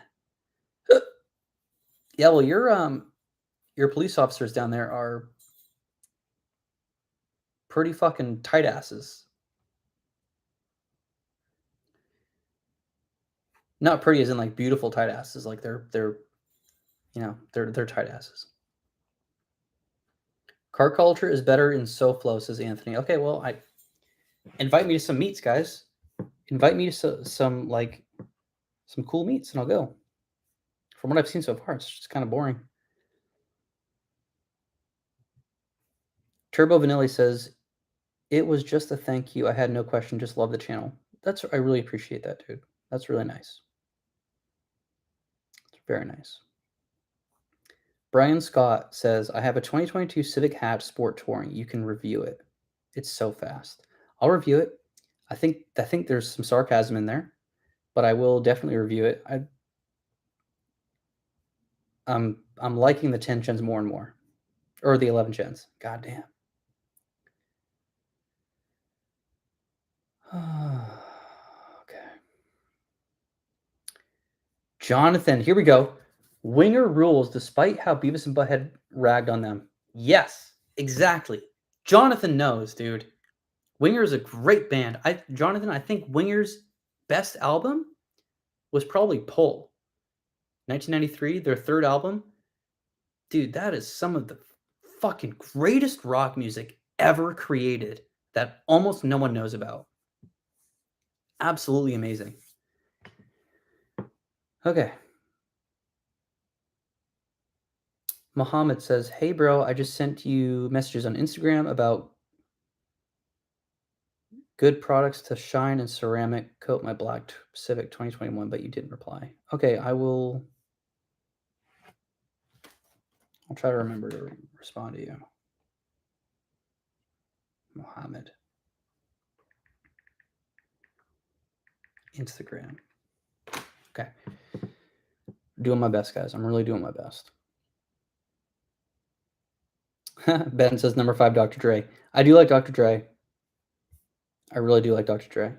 Yeah, well, your police officers down there are pretty fucking tight asses. Not pretty as in like beautiful tight asses. Like they're they're tight asses. Car culture is better in SoFlo, says Anthony. Okay, well, I invite me to some meets, guys. Invite me to some cool meets, and I'll go. From what I've seen so far, it's just kind of boring. Turbo Vanilli says, "It was just a thank you. I had no question. Just love the channel." I really appreciate that, dude. That's really nice. It's very nice. Brian Scott says, "I have a 2022 Civic hatch Sport Touring. You can review it. It's so fast. I'll review it. I think there's some sarcasm in there, but I will definitely review it. I'm liking the 10 gens more and more, or the 11 gens. God damn. Okay. Jonathan, here we go. Winger rules despite how Beavis and Butthead ragged on them. Yes, exactly. Jonathan knows, dude. Winger is a great band. Jonathan, I think Winger's best album was probably Pull. 1993, their third album. Dude, that is some of the fucking greatest rock music ever created that almost no one knows about. Absolutely amazing. Okay. Mohammed says, "Hey, bro, I just sent you messages on Instagram about good products to shine and ceramic coat my black Civic 2021, but you didn't reply." Okay, I'll try to remember to respond to you. Mohammed. Instagram. Okay. Doing my best, guys. I'm really doing my best. Ben says number 5, Dr. Dre. I do like Dr. Dre. I really do like Dr. Dre.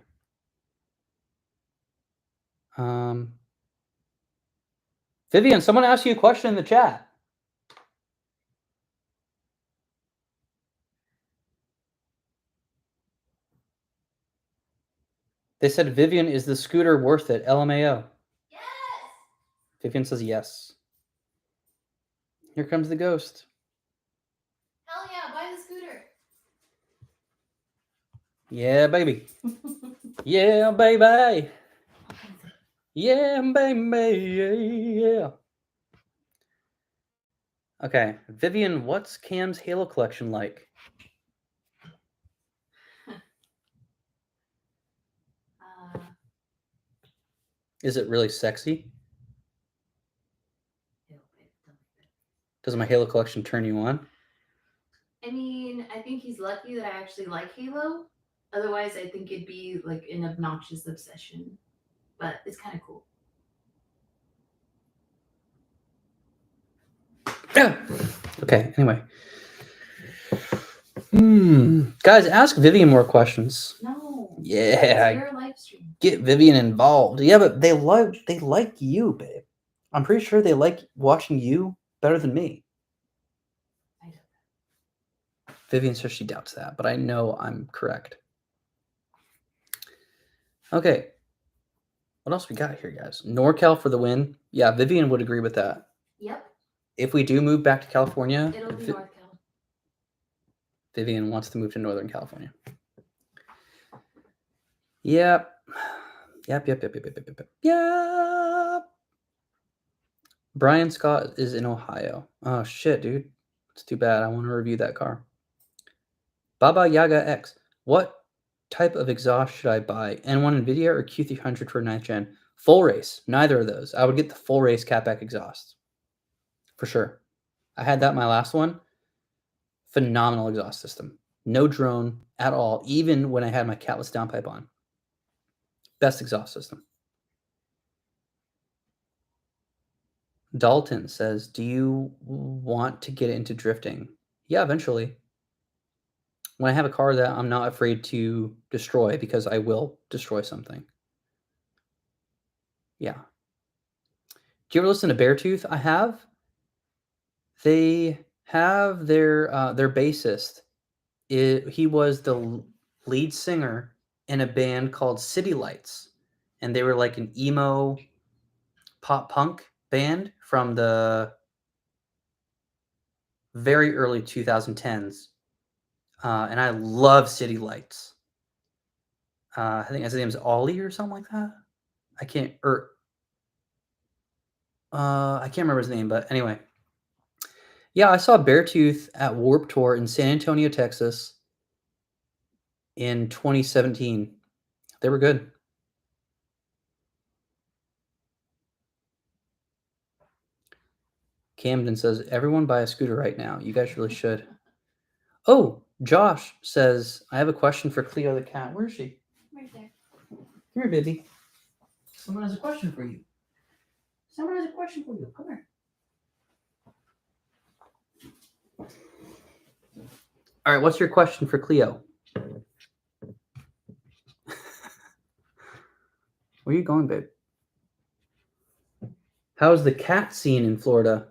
Vivian, someone asked you a question in the chat. They said, "Vivian, is the scooter worth it? LMAO." Yes. Vivian says yes. Here comes the ghost. Hell yeah, buy the scooter. Yeah, baby. Yeah, baby. Yeah, baby. Yeah. Okay, Vivian, what's Cam's Halo collection like? Is it really sexy? Does my Halo collection turn you on? I mean, I think he's lucky that I actually like Halo. Otherwise, I think it'd be like an obnoxious obsession. But it's kind of cool. Yeah. Okay. Anyway. Guys, ask Vivian more questions. No. Yeah. It's your live stream. Get Vivian involved. Yeah, but they like you, babe. I'm pretty sure they like watching you better than me. I don't know. Vivian says she doubts that, but I know I'm correct. Okay. What else we got here, guys? NorCal for the win. Yeah, Vivian would agree with that. Yep. If we do move back to California, It'll be North Cal. Vivian wants to move to Northern California. Yep. Yep. Brian Scott is in Ohio. Oh, shit, dude. It's too bad. I want to review that car. Baba Yaga X. What type of exhaust should I buy? N1 NVIDIA or Q300 for 9th gen? Full race. Neither of those. I would get the full race catback exhaust. For sure. I had that in my last one. Phenomenal exhaust system. No drone at all, even when I had my catless downpipe on. Best exhaust system. Dalton says, do you want to get into drifting? Yeah, eventually. When I have a car that I'm not afraid to destroy, because I will destroy something. Yeah. Do you ever listen to Beartooth? I have. They have their bassist. He was the lead singer in a band called City Lights, and they were like an emo pop punk band from the very early 2010s. And I love City Lights. I think his name's Ollie or something like that. I can't remember his name, but anyway. Yeah, I saw Beartooth at Warped Tour in San Antonio, Texas in 2017. They were good. Camden says, everyone buy a scooter right now. You guys really should. Oh, Josh says, I have a question for Cleo the cat. Where is she? Right there. Come here, baby. Someone has a question for you. Someone has a question for you. Come here. All right, what's your question for Cleo? Where are you going, babe? How's the cat scene in Florida?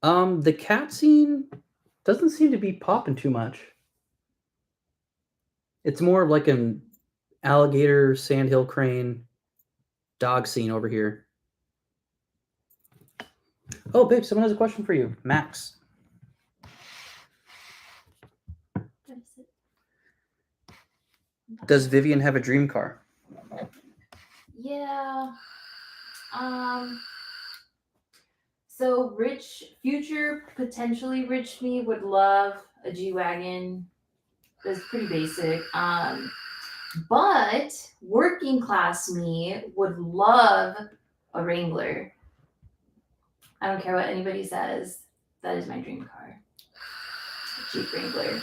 The cat scene doesn't seem to be popping too much. It's more of like an alligator, sandhill crane, dog scene over here. Oh, babe, someone has a question for you. Max. What is it? Does Vivian have a dream car? Yeah. So future potentially rich me would love a G-Wagon. That's pretty basic. But working class me would love a Wrangler. I don't care what anybody says. That is my dream car. A Jeep Wrangler.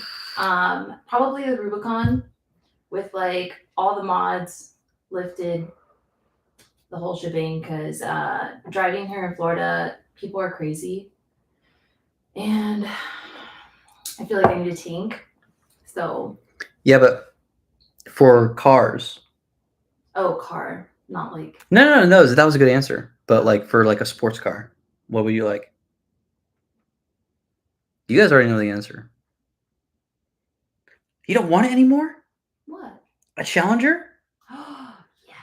Probably the Rubicon with like all the mods lifted, the whole shebang, because driving here in Florida, people are crazy. And I feel like I need a tank. So. Yeah, but for cars. Oh, car. Not like. No. That was a good answer. But like for like a sports car, what would you like? You guys already know the answer. You don't want it anymore? What? A Challenger? Oh, yes.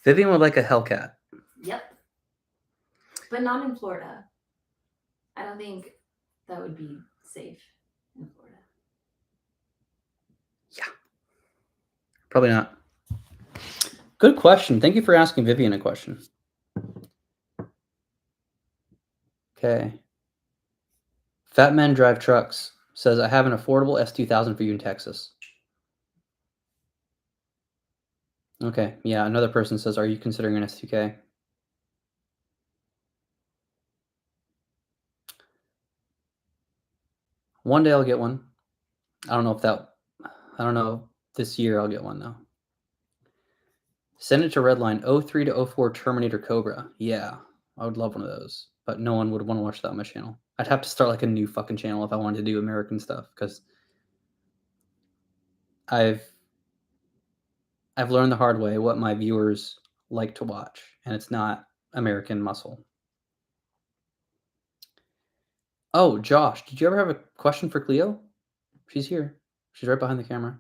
Vivian would like a Hellcat. Yep. But not in Florida. I don't think that would be safe in Florida. Yeah. Probably not. Good question. Thank you for asking Vivian a question. Okay. Fat Men Drive Trucks says, I have an affordable S2000 for you in Texas. Okay. Yeah. Another person says, are you considering an S2K? One day I'll get one. I don't know this year I'll get one though. Send it to Redline 03 to 04 Terminator Cobra. Yeah, I would love one of those, but no one would want to watch that on my channel. I'd have to start like a new fucking channel if I wanted to do American stuff because I've learned the hard way what my viewers like to watch, and it's not American muscle. Oh, Josh, did you ever have a question for Cleo? She's here. She's right behind the camera.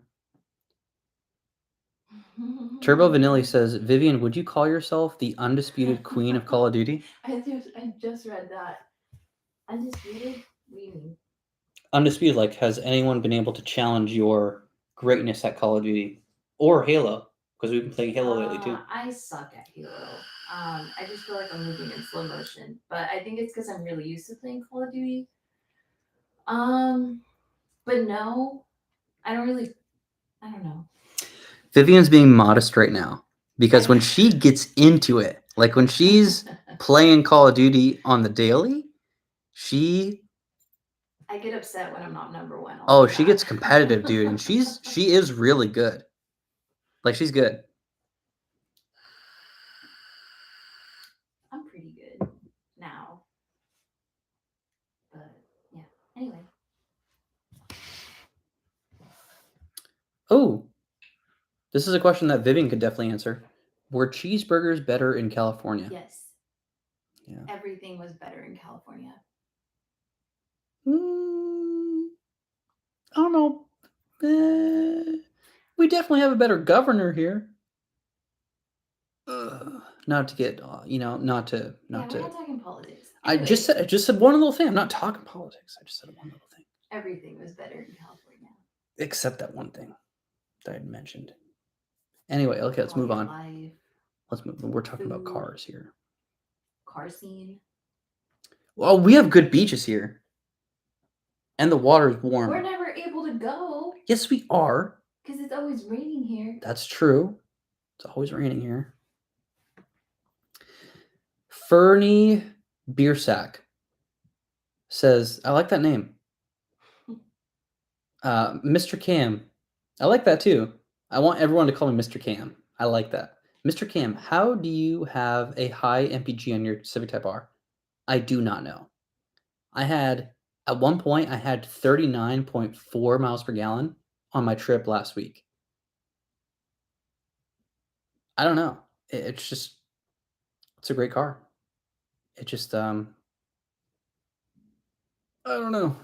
Turbo Vanilli says, Vivian, would you call yourself the undisputed queen of Call of Duty? I just read that. Undisputed? What do you mean? Undisputed, like, has anyone been able to challenge your greatness at Call of Duty or Halo? Because we've been playing Halo lately too. I suck at Halo. I just feel like I'm moving in slow motion, but I think it's because I'm really used to playing Call of Duty. But no, I don't know. Vivian's being modest right now because when she gets into it, like when she's playing Call of Duty on the daily, I get upset when I'm not number one. Oh, she gets competitive, dude, and she is really good. Like, she's good. I'm pretty good now. But yeah. Anyway. Oh, this is a question that Vivian could definitely answer. Were cheeseburgers better in California? Yes. Yeah. Everything was better in California. I don't know. We definitely have a better governor here. Not to get, not to. We're not talking politics. Anyway. I just said one little thing. I'm not talking politics. I just said one little thing. Everything was better in California. Except that one thing that I had mentioned. Anyway, okay, let's move on. Life, let's move. We're talking about cars here. Car scene. Well, we have good beaches here. And the water is warm. We're never able to go. Yes, we are. Because it's always raining here. That's true. It's always raining here. Fernie Beersack says, I like that name. Mr. Cam. I like that too. I want everyone to call me Mr. Cam. I like that. Mr. Cam, how do you have a high MPG on your Civic Type R? I do not know. At one point, I had 39.4 miles per gallon on my trip last week. I don't know. It's a great car. It just, I don't know.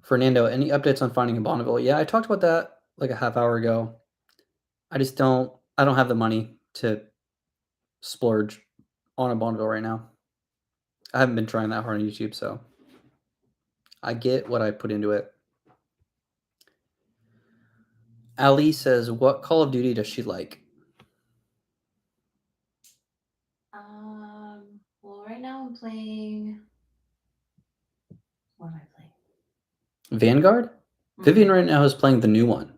Fernando, any updates on finding a Bonneville? Yeah, I talked about that like a half hour ago. I don't have the money to splurge on a Bonneville right now. I haven't been trying that hard on YouTube, so I get what I put into it. Ali says, what Call of Duty does she like? Well, right now I'm playing. What am I playing? Vanguard? Mm-hmm. Vivian right now is playing the new one.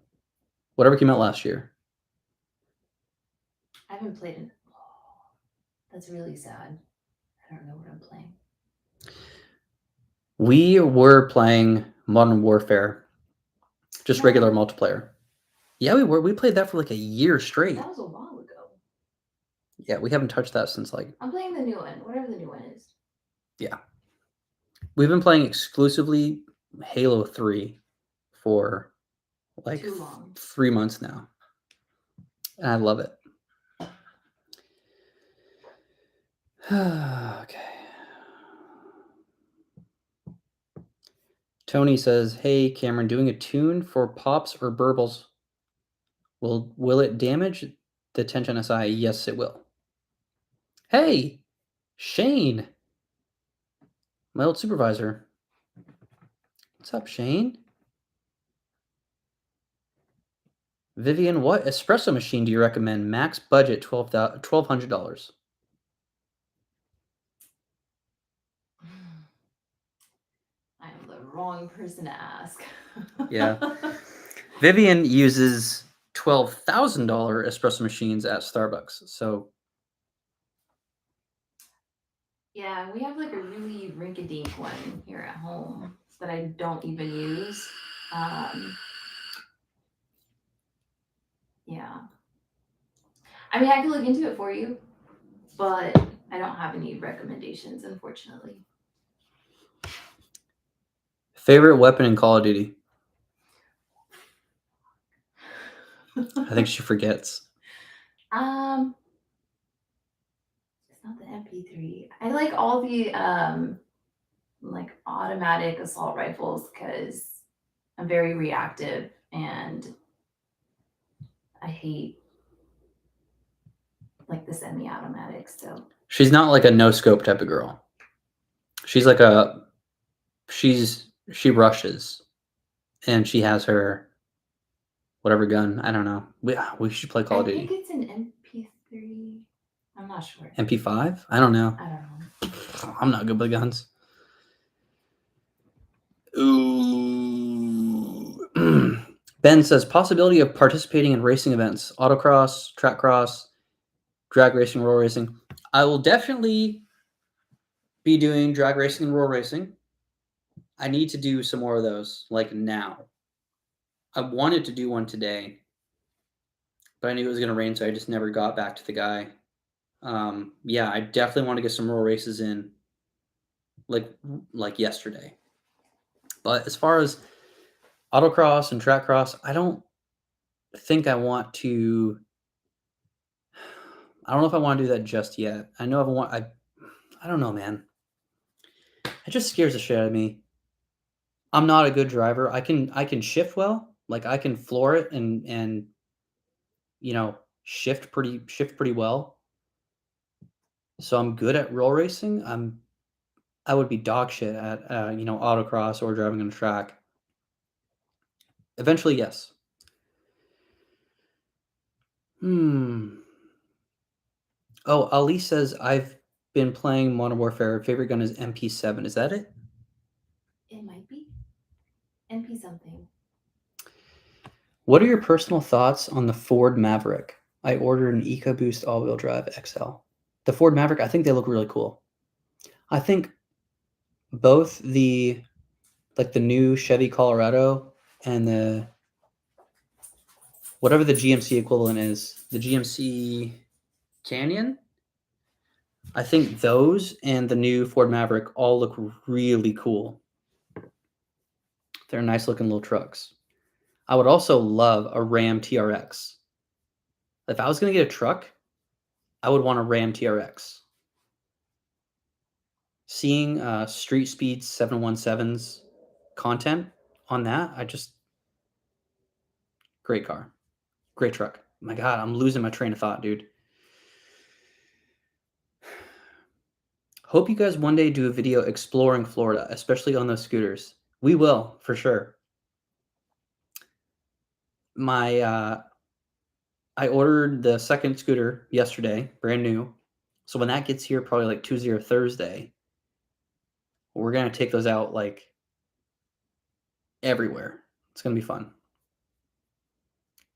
Whatever came out last year. I haven't played it. Oh, that's really sad. I don't know what I'm playing. We were playing Modern Warfare. Just regular multiplayer. Yeah, we were. We played that for like a year straight. That was a while ago. Yeah, we haven't touched that since like... I'm playing the new one, whatever the new one is. Yeah. We've been playing exclusively Halo 3 for like 3 months now. And I love it. Okay. Tony says, hey, Cameron, doing a tune for Pops or Burbles, will it damage the Tension SI? Yes, it will. Hey, Shane, my old supervisor. What's up, Shane? Vivian, what espresso machine do you recommend? Max budget $1,200. I am the wrong person to ask. Yeah. Vivian uses $12,000 espresso machines at Starbucks. So Yeah, we have like a really rinky-dink one here at home that I don't even use. Yeah. I mean, I could look into it for you, but I don't have any recommendations, unfortunately. Favorite weapon in Call of Duty? I think she forgets. It's not the MP3. I like all the like automatic assault rifles because I'm very reactive and I hate like the semi-automatics. So She's not like a no scope type of girl. She's like she rushes and she has her whatever gun. I don't know. We should play Call I of think Duty. it's an MP3. I'm not sure. MP5? I don't know. I don't know. I'm not good with guns. Ooh. Ben says possibility of participating in racing events, autocross, track cross, drag racing, roll racing. I will definitely be doing drag racing and roll racing. I need to do some more of those, like now. I wanted to do one today, but I knew it was going to rain, so I just never got back to the guy. Yeah, I definitely want to get some roll races in, like like yesterday. But as far as autocross and track cross, I don't think I want to. I don't know if I want to do that just yet. I know I want. I don't know, man. It just scares the shit out of me. I'm not a good driver. I can shift well. Like I can floor it and shift pretty well. So I'm good at roll racing. I would be dog shit at autocross or driving on a track. Eventually, yes. Hmm. Oh, Ali says I've been playing Modern Warfare. Favorite gun is MP7. Is that it? It might be MP something. What are your personal thoughts on the Ford Maverick? I ordered an EcoBoost all-wheel drive XL. The Ford Maverick, I think they look really cool. I think both the new Chevy Colorado and the whatever the GMC equivalent is, the GMC Canyon. I think those and the new Ford Maverick all look really cool. They're nice looking little trucks. I would also love a Ram TRX. If I was going to get a truck, I would want a Ram TRX. Seeing Street Speeds 717's content on that, great car. Great truck. My God, I'm losing my train of thought, dude. Hope you guys one day do a video exploring Florida, especially on those scooters. We will, for sure. I ordered the second scooter yesterday, brand new. So when that gets here, probably like Tuesday or Thursday, we're gonna take those out like everywhere. It's gonna be fun.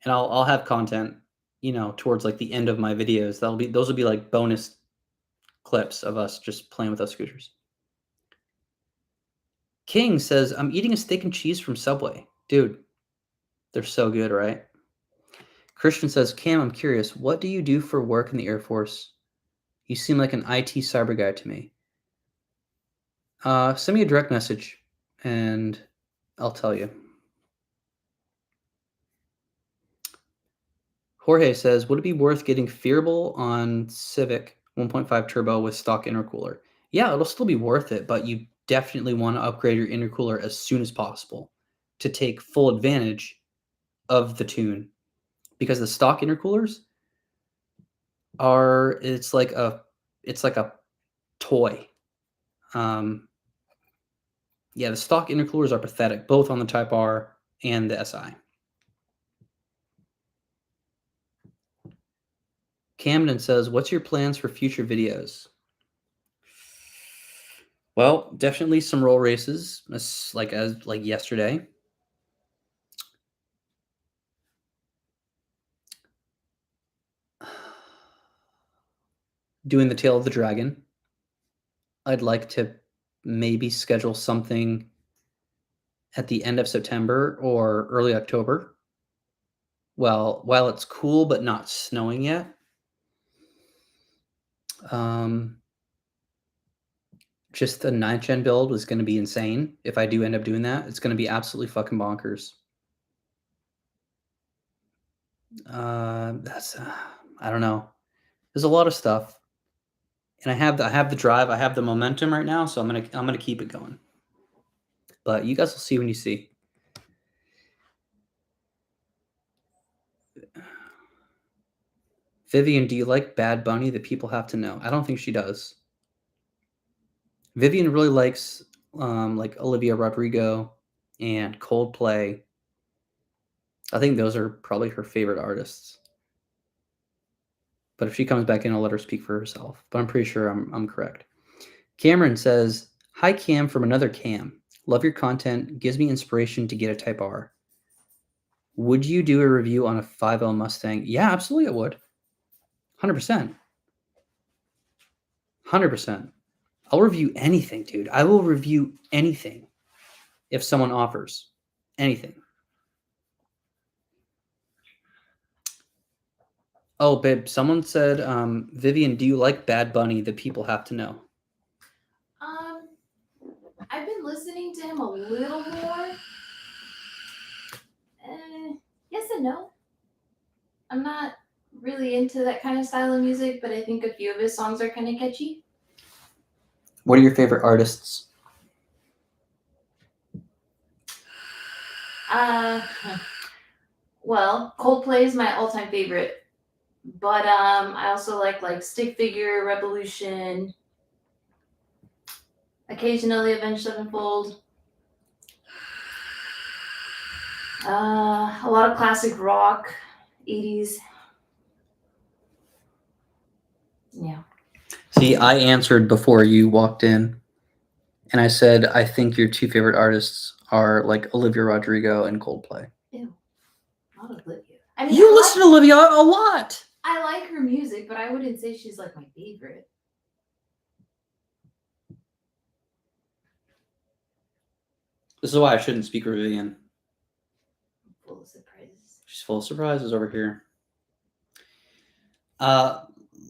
And I'll have content, towards like the end of my videos. Those will be like bonus clips of us just playing with those scooters. King says, I'm eating a steak and cheese from Subway. Dude, they're so good, right? Christian says, Cam, I'm curious, what do you do for work in the Air Force? You seem like an IT cyber guy to me. Send me a direct message and I'll tell you. Jorge says, would it be worth getting Fearable on Civic 1.5 turbo with stock intercooler? Yeah, it'll still be worth it, but you definitely want to upgrade your intercooler as soon as possible to take full advantage of the tune because the stock intercoolers are it's like a toy. Yeah, the stock intercoolers are pathetic, both on the Type R and the SI. Camden says, what's your plans for future videos? Well, definitely some roll races, as yesterday. Doing the Tail of the Dragon. I'd like to maybe schedule something at the end of September or early October. Well, while it's cool but not snowing yet. Just the 9th gen build was gonna be insane. If I do end up doing that, it's gonna be absolutely fucking bonkers. That's I don't know. There's a lot of stuff, and I have the drive, I have the momentum right now, so I'm gonna keep it going. But you guys will see when you see. Vivian, do you like Bad Bunny? The people have to know. I don't think she does. Vivian really likes like Olivia Rodrigo and Coldplay. I think those are probably her favorite artists. But if she comes back in, I'll let her speak for herself. But I'm pretty sure I'm correct. Cameron says, "Hi Cam from another Cam. Love your content. Gives me inspiration to get a Type R. Would you do a review on a 5L Mustang?" Yeah, absolutely I would. 100%. 100%. I'll review anything, dude. I will review anything if someone offers anything. Oh, babe, someone said, Vivian, do you like Bad Bunny? The people have to know. I've been listening to him a little more. Yes and no. I'm not really into that kind of style of music, but I think a few of his songs are kind of catchy. What are your favorite artists? Well, Coldplay is my all-time favorite, but I also like Stick Figure, Revolution, occasionally Avenged Sevenfold. A lot of classic rock, 80s. Yeah. See, I answered before you walked in, and I said I think your two favorite artists are like Olivia Rodrigo and Coldplay. Ew, not Olivia. I mean, You listen to Olivia a lot. I like her music, but I wouldn't say she's like my favorite. This is why I shouldn't speak for Vivian. Full of surprises. She's full of surprises over here.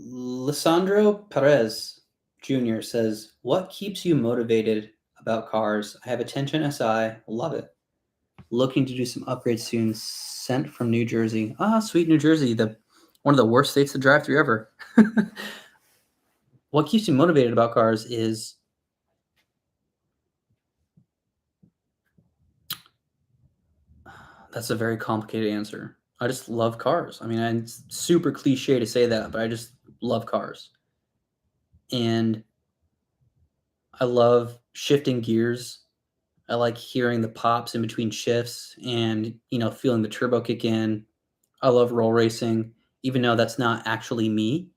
Lissandro Perez Jr. says, "What keeps you motivated about cars? I have a 10-gen SI. Love it. Looking to do some upgrades soon. Sent from New Jersey." Ah, sweet New Jersey. One of the worst states to drive through ever. What keeps you motivated about cars is that's a very complicated answer. I just love cars. I mean, it's super cliche to say that, but I just love cars. And I love shifting gears. I like hearing the pops in between shifts and, feeling the turbo kick in. I love roll racing, even though that's not actually me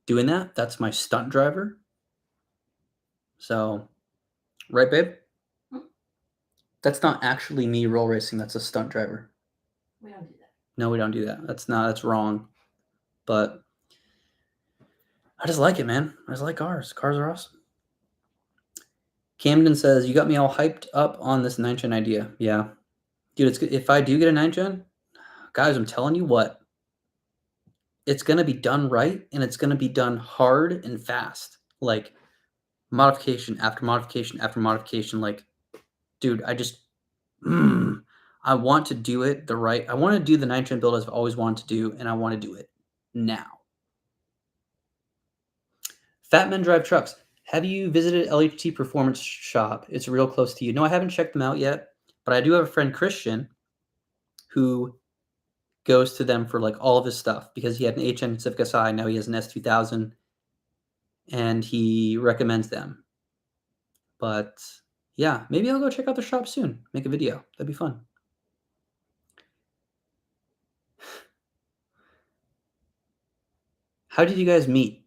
doing that. That's my stunt driver. So, right, babe? That's not actually me roll racing. That's a stunt driver. We don't do that. No, we don't do that. That's wrong. But I just like it, man. I just like cars. Cars are awesome. Camden says, "You got me all hyped up on this 9-gen idea." Yeah. Dude, if I do get a 9-gen, guys, I'm telling you what, it's going to be done right, and it's going to be done hard and fast. Like, modification after modification after modification. Like, dude, I want to do it I want to do the 9-gen build as I've always wanted to do, and I want to do it now. Fat Men Drive Trucks. Have you visited LHT Performance Shop? It's real close to you. No, I haven't checked them out yet, but I do have a friend, Christian, who goes to them for like all of his stuff because he had an HM Civic Si. Now he has an S2000, and he recommends them. But yeah, maybe I'll go check out their shop soon. Make a video. That'd be fun. How did you guys meet?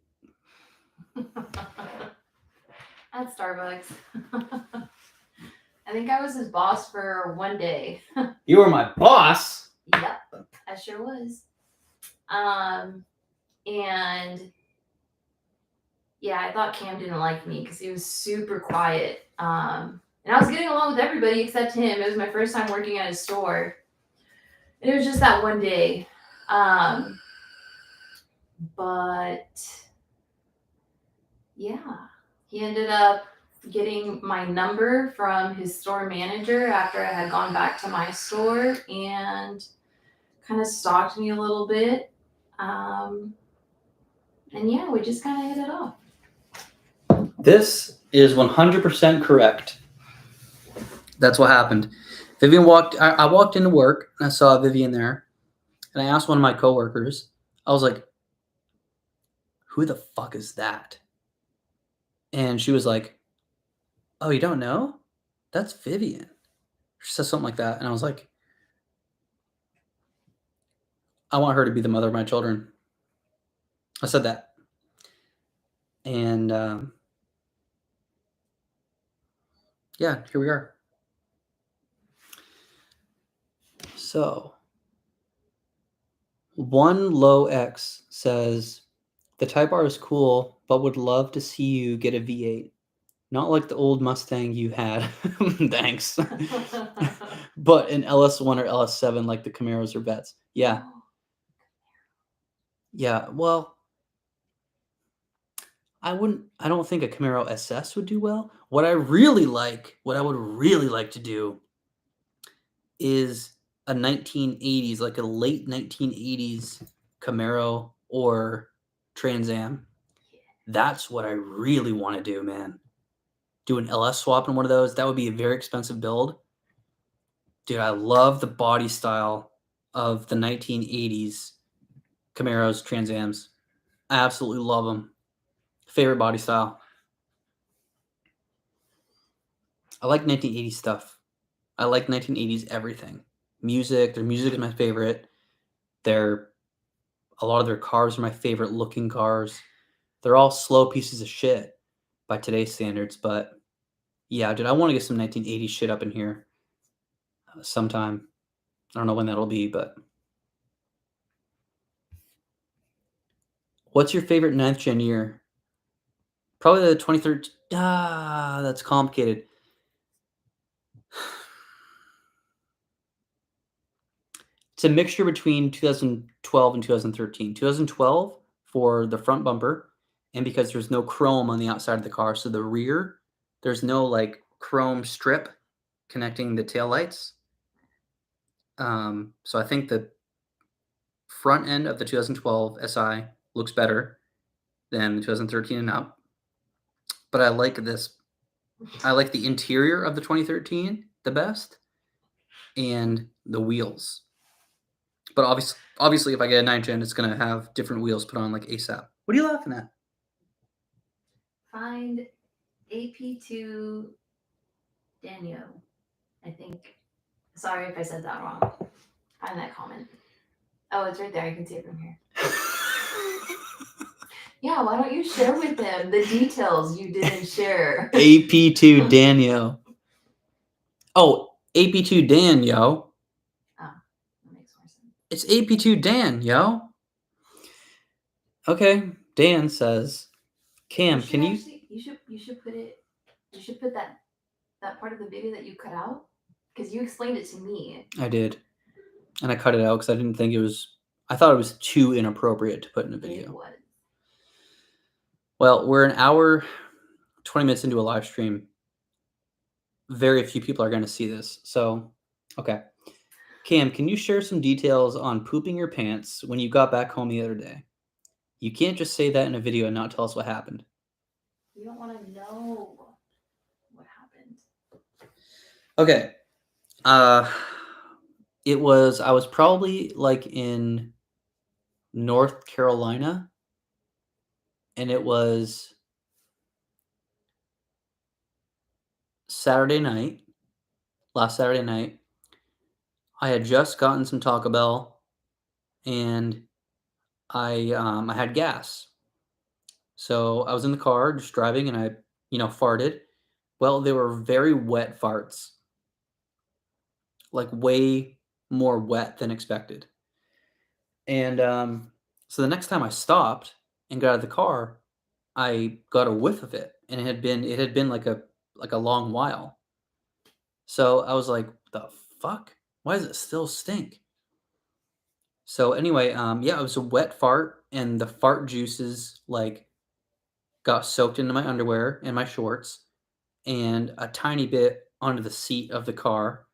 At Starbucks. I think I was his boss for one day. You were my boss? Yep, I sure was. And Yeah, I thought Cam didn't like me because he was super quiet. And I was getting along with everybody except him. It was my first time working at his store. And it was just that one day. But yeah, he ended up getting my number from his store manager after I had gone back to my store and kind of stalked me a little bit. And yeah, we just kind of hit it off. This is 100% correct. That's what happened. Vivian walked. I walked into work and I saw Vivian there, and I asked one of my coworkers. I was like, "Who the fuck is that?" And she was like, "Oh, you don't know? That's Vivian." She said something like that, and I was like, "I want her to be the mother of my children." I said that, and yeah, here we are. So, one low X says, "The Type R is cool, but would love to see you get a V8. Not like the old Mustang you had." Thanks. But an LS1 or LS7 like the Camaros or Vets. Yeah. Yeah. Well, I don't think a Camaro SS would do well. What I would really like to do is a 1980s, like a late 1980s Camaro or Trans Am. That's what I really want to do, man. Do an LS swap in one of those. That would be a very expensive build. Dude, I love the body style of the 1980s Camaros, Trans Ams. I absolutely love them. Favorite body style. I like 1980s stuff. I like 1980s everything. Their music is my favorite. A lot of their cars are my favorite looking cars. They're all slow pieces of shit by today's standards, but yeah, dude, I want to get some 1980s shit up in here sometime. I don't know when that'll be, but what's your favorite 9th gen year? Probably the 23rd. That's complicated. It's a mixture between 2012 and 2013. 2012 for the front bumper, and because there's no chrome on the outside of the car, so the rear, there's no like chrome strip connecting the taillights. So I think the front end of the 2012 SI looks better than the 2013 and up. But I like this. I like the interior of the 2013 the best, and the wheels. But obviously, if I get a 9 gen, it's gonna have different wheels put on like ASAP. What are you laughing at? Find AP2 Daniel, I think. Sorry if I said that wrong. Find that comment. Oh, it's right there. I can see it from here. Yeah, why don't you share with them the details you didn't share? AP2 Daniel. Oh, AP2 Dan, yo. Oh, that makes more sense. It's AP2 Dan, yo. Okay, Dan says, Cam, can you? You should put it. You should put that part of the video that you cut out because you explained it to me. I did, and I cut it out because I didn't think it was. I thought it was too inappropriate to put in a video. It was. Well, we're an hour, 20 minutes into a live stream. Very few people are going to see this, so okay. Cam, can you share some details on pooping your pants when you got back home the other day? You can't just say that in a video and not tell us what happened. You don't want to know what happened. Okay. I was probably like in North Carolina, and it was last Saturday night. I had just gotten some Taco Bell, and I had gas. So I was in the car just driving, and I farted. Well, they were very wet farts, like way more wet than expected. And so the next time I stopped and got out of the car, I got a whiff of it, and it had been like a long while. So I was like, "The fuck? Why does it still stink?" So anyway, yeah, it was a wet fart, and the fart juices like got soaked into my underwear and my shorts, and a tiny bit onto the seat of the car.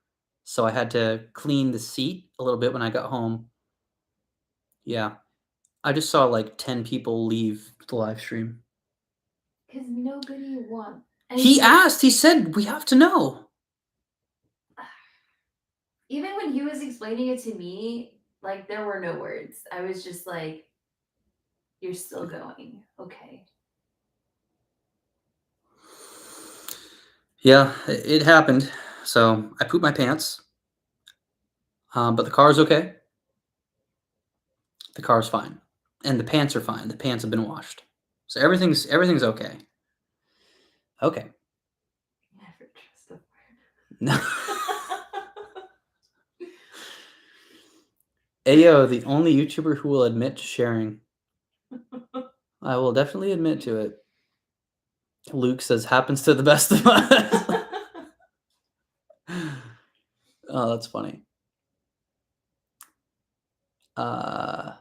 So I had to clean the seat a little bit when I got home. Yeah, I just saw like 10 people leave the live stream. Because nobody wants. He asked. He said, "We have to know." Even when he was explaining it to me, like there were no words. I was just like, "You're still going, okay?" Yeah, it happened. So I pooped my pants, but the car's okay. The car's fine, and the pants are fine. The pants have been washed, so everything's okay. Okay. Never trust a No. Ayo, the only YouTuber who will admit to sharing. I will definitely admit to it. Luke says, "Happens to the best of us." Oh, that's funny. Uh,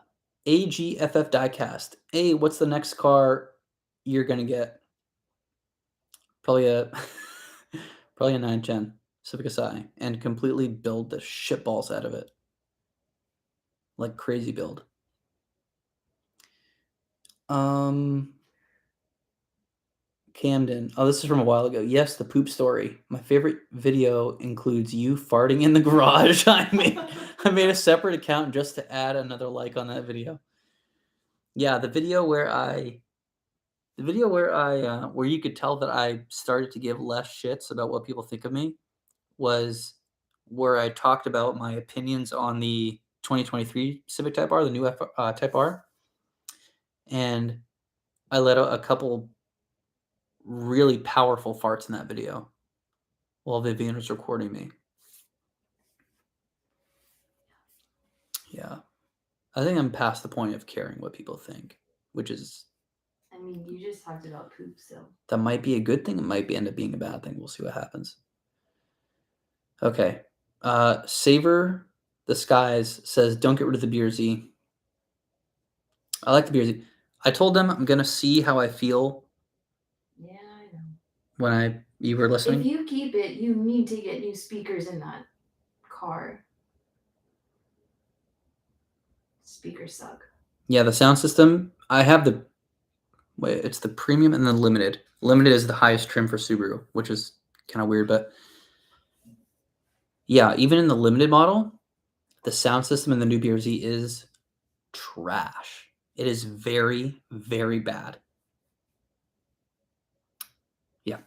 AGFF Diecast. Hey, what's the next car you're gonna get? Probably a probably a 9 gen Civic Si, and completely build the shitballs out of it. Like crazy build. Um, Camden. Oh, this is from a while ago. Yes, the poop story. My favorite video includes you farting in the garage. I made a separate account just to add another like on that video. Yeah, where you could tell that I started to give less shits about what people think of me was where I talked about my opinions on the 2023 Civic Type R, the new Type R, and I let out a couple really powerful farts in that video while Vivian was recording me. Yeah. I think I'm past the point of caring what people think, which is I mean, you just talked about poop, so that might be a good thing. It might end up being a bad thing. We'll see what happens. Okay. Savor the Skies says, "Don't get rid of the beer Z." I like the beer Z. I told them I'm gonna see how I feel yeah, I know. when you were listening. If you keep it, you need to get new speakers in that car. Speakers suck. Yeah, the sound system. I have the wait. It's the premium and the limited. Limited is the highest trim for Subaru, which is kind of weird, but yeah, even in the limited model, the sound system in the new BRZ is trash. It is very, very bad. Yeah.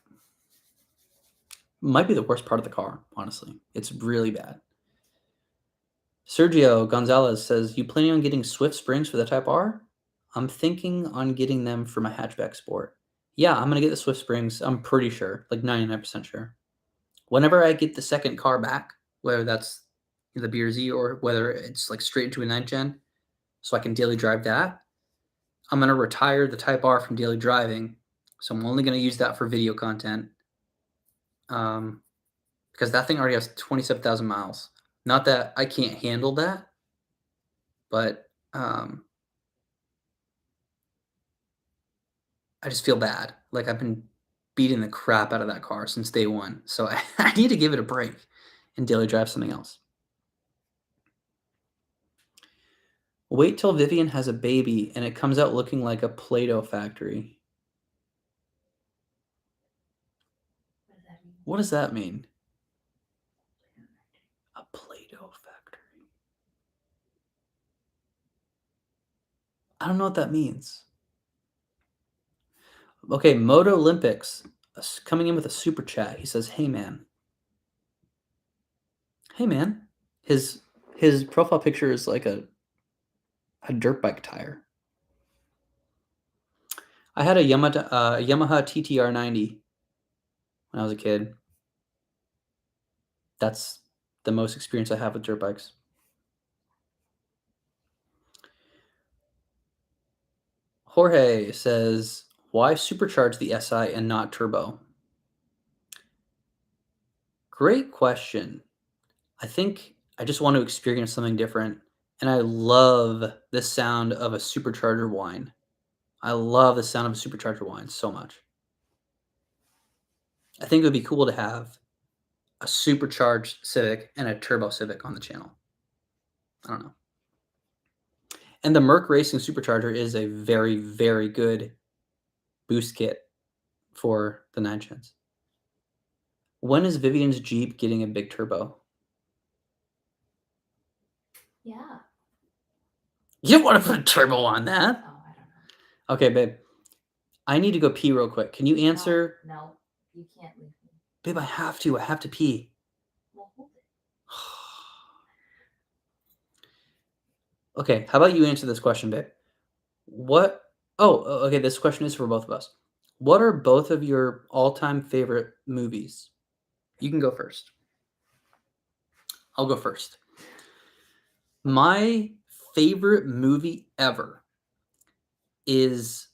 Might be the worst part of the car, honestly. It's really bad. Sergio Gonzalez says, "You planning on getting Swift springs for the Type R?" I'm thinking on getting them for my hatchback sport. Yeah, I'm going to get the Swift springs. I'm pretty sure, like 99% sure. Whenever I get the second car back, whether that's the BRZ or whether it's like straight into a 9 gen, so I can daily drive that, I'm going to retire the Type R from daily driving. So I'm only going to use that for video content. Because that thing already has 27,000 miles. Not that I can't handle that, but I just feel bad. Like I've been beating the crap out of that car since day one. So I need to give it a break and daily drive something else. Wait till Vivian has a baby and it comes out looking like a Play-Doh factory. What does that mean? What does that mean? A Play-Doh factory. I don't know what that means. Okay, Moto Olympics coming in with a super chat. He says, "Hey man, hey man." His profile picture is like a dirt bike tire. I had a Yamaha TTR 90 when I was a kid. That's the most experience I have with dirt bikes. Jorge says, Why supercharge the SI and not turbo? Great question. I think I just want to experience something different, and I love the sound of a supercharger whine. I love the sound of a supercharger whine so much. I think it would be cool to have a supercharged Civic and a turbo Civic on the channel. I don't know. And the Merc Racing Supercharger is a very, very good boost kit for the 9 gens. When is Vivian's Jeep getting a big turbo? Yeah. You don't want to put a turbo on that. Oh, I don't know. Okay, babe. I need to go pee real quick. Can you answer? No, you can't leave me. Babe, I have to. I have to pee. Well, hold it. Okay, how about you answer this question, babe? What? Oh, okay. This question is for both of us. What are both of your all-time favorite movies? You can go first. I'll go first. My favorite movie ever is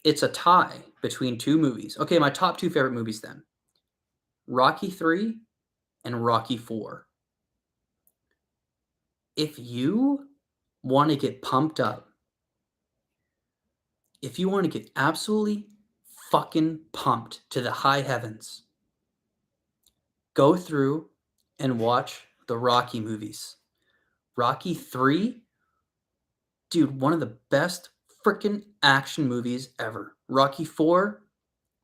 it's a tie between 2 movies. Okay, my top 2 favorite movies then. Rocky 3 and Rocky 4. If you want to get pumped up, if you want to get absolutely fucking pumped to the high heavens, go through and watch the Rocky movies. Rocky 3, dude, one of the best freaking action movies ever. Rocky 4,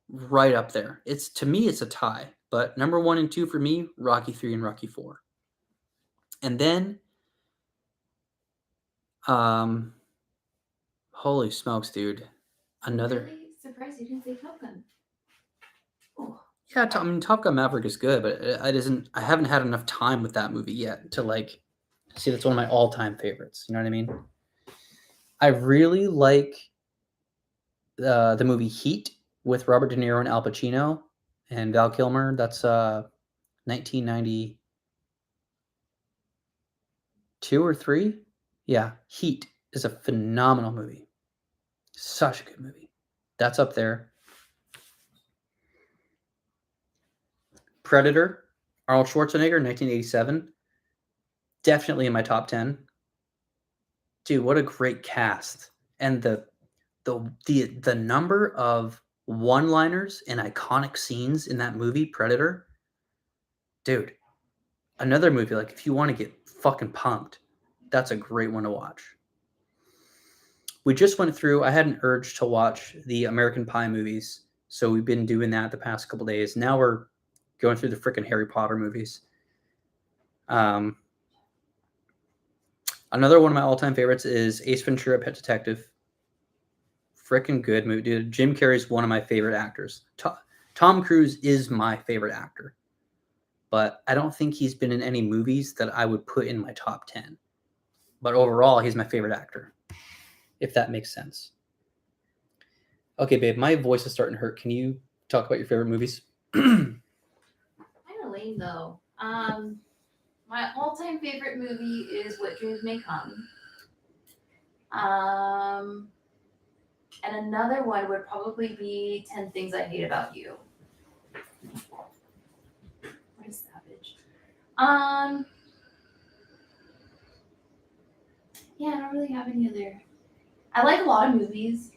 right up there. It's to me, it's a tie. But number 1 and 2 for me, Rocky 3 and Rocky 4. And then, holy smokes, dude. Another. I'm really surprised you didn't say Top Gun. Oh. Yeah, I mean, Top Gun Maverick is good, but I haven't had enough time with that movie yet to like see that's one of my all-time favorites. You know what I mean? I really like the movie Heat with Robert De Niro and Al Pacino and Val Kilmer. That's 1992 or 3. Yeah, Heat is a phenomenal movie. Such a good movie. That's up there. Predator, Arnold Schwarzenegger, 1987. Definitely in my top 10. Dude, what a great cast. And the number of one-liners and iconic scenes in that movie, Predator. Dude, another movie, like if you want to get fucking pumped, that's a great one to watch. We just went through, I had an urge to watch the American Pie movies, so we've been doing that the past couple days. Now we're going through the freaking Harry Potter movies. Another one of my all-time favorites is Ace Ventura: Pet Detective. Freaking good movie, dude. Jim Carrey's one of my favorite actors. Tom Cruise is my favorite actor, but I don't think he's been in any movies that I would put in my top 10. But overall, he's my favorite actor, if that makes sense. Okay, babe, my voice is starting to hurt. Can you talk about your favorite movies? Kind of lame though. My all-time favorite movie is What Dreams May Come. And another one would probably be 10 Things I Hate About You. What a savage. Yeah, I don't really have any other. I like a lot of movies.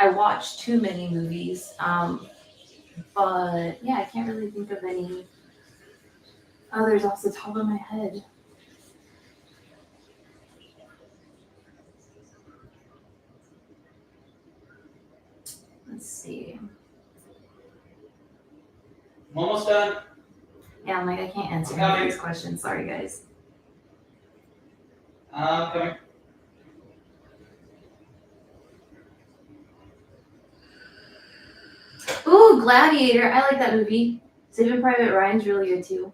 I watch too many movies. But yeah, I can't really think of any others off the top of my head. Let's see. I'm almost done. Yeah, I'm like, I can't answer any of these questions. Sorry, guys. Coming. Ooh, Gladiator. I like that movie. Saving Private Ryan's really good too.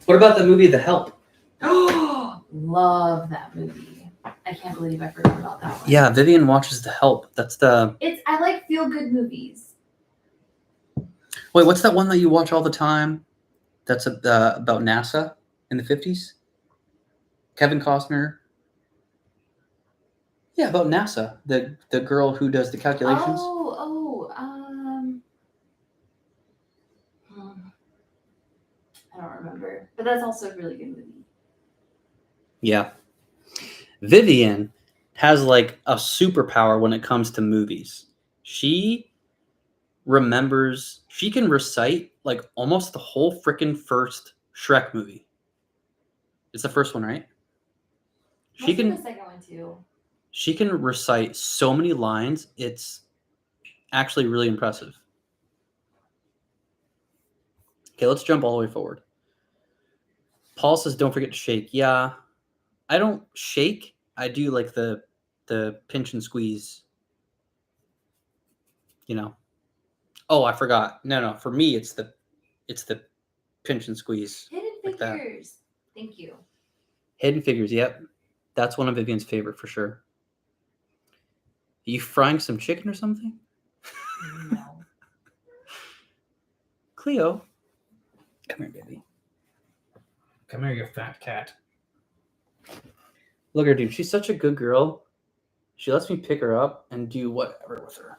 What about the movie The Help? Oh, love that movie. I can't believe I forgot about that one. Yeah, Vivian watches The Help. That's the. I like feel good movies. Wait, what's that one that you watch all the time? That's about NASA in the 50s. Kevin Costner. Yeah, about NASA. The girl who does the calculations. I don't remember, but that's also a really good movie. Yeah. Vivian has like a superpower when it comes to movies. She she can recite like almost the whole freaking first Shrek movie. It's the first one, right? Most of the second one too. She can recite so many lines. It's actually really impressive. Okay, let's jump all the way forward. Paul says, "Don't forget to shake." Yeah, I don't shake. I do like the pinch and squeeze. You know. Oh, I forgot. No. For me, it's the pinch and squeeze. Hidden like that. Figures. Thank you. Hidden Figures. Yep, that's one of Vivian's favorite for sure. Are you frying some chicken or something? No. Cleo, come here, baby. Come here, you fat cat. Look at her, dude. She's such a good girl. She lets me pick her up and do whatever with her.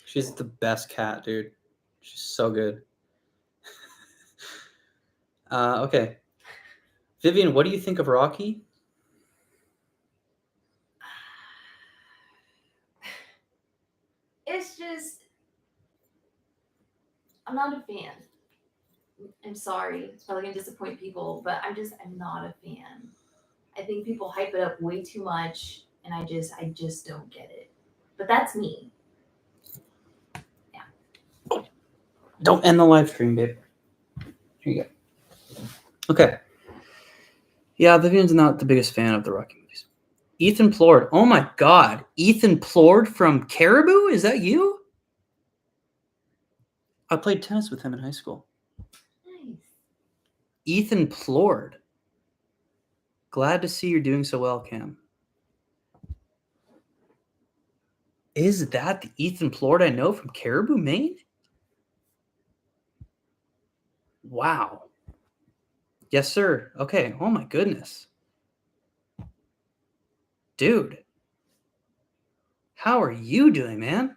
She's the best cat, dude. She's so good. Okay. Vivian, what do you think of Rocky? It's just, I'm not a fan. I'm sorry. It's probably going to disappoint people, but I'm not a fan. I think people hype it up way too much, and I just don't get it. But that's me. Yeah. Don't end the live stream, babe. Here you go. Okay. Yeah, Vivian's not the biggest fan of the Rocky movies. Ethan Plord. Oh my God. Ethan Plord from Caribou? Is that you? I played tennis with him in high school. Nice. Ethan Plord. Glad to see you're doing so well, Cam. Is that the Ethan Plord I know from Caribou, Maine? Wow. Yes, sir. Okay. Oh my goodness. Dude. How are you doing, man?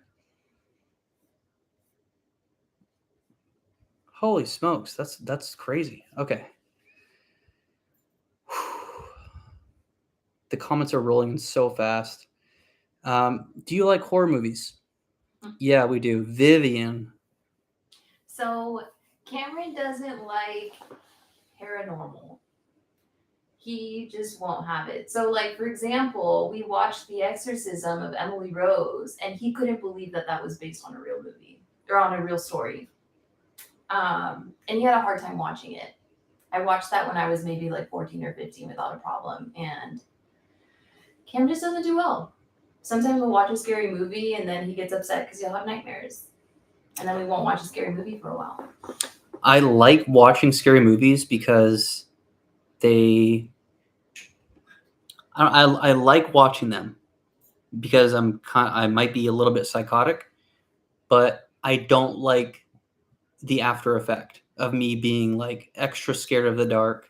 Holy smokes. That's crazy. Okay. The comments are rolling in so fast. Do you like horror movies? Yeah, we do. Vivian. So Cameron doesn't like paranormal. He just won't have it. So, like, for example, we watched The Exorcism of Emily Rose, and he couldn't believe that that was based on a real movie or on a real story. And he had a hard time watching it. I watched that when I was maybe like 14 or 15 without a problem, and Cam just doesn't do well. Sometimes we'll watch a scary movie, and then he gets upset because he'll have nightmares, and then we won't watch a scary movie for a while. I like watching scary movies because I like watching them because I might be a little bit psychotic, but I don't like the after effect of me being like extra scared of the dark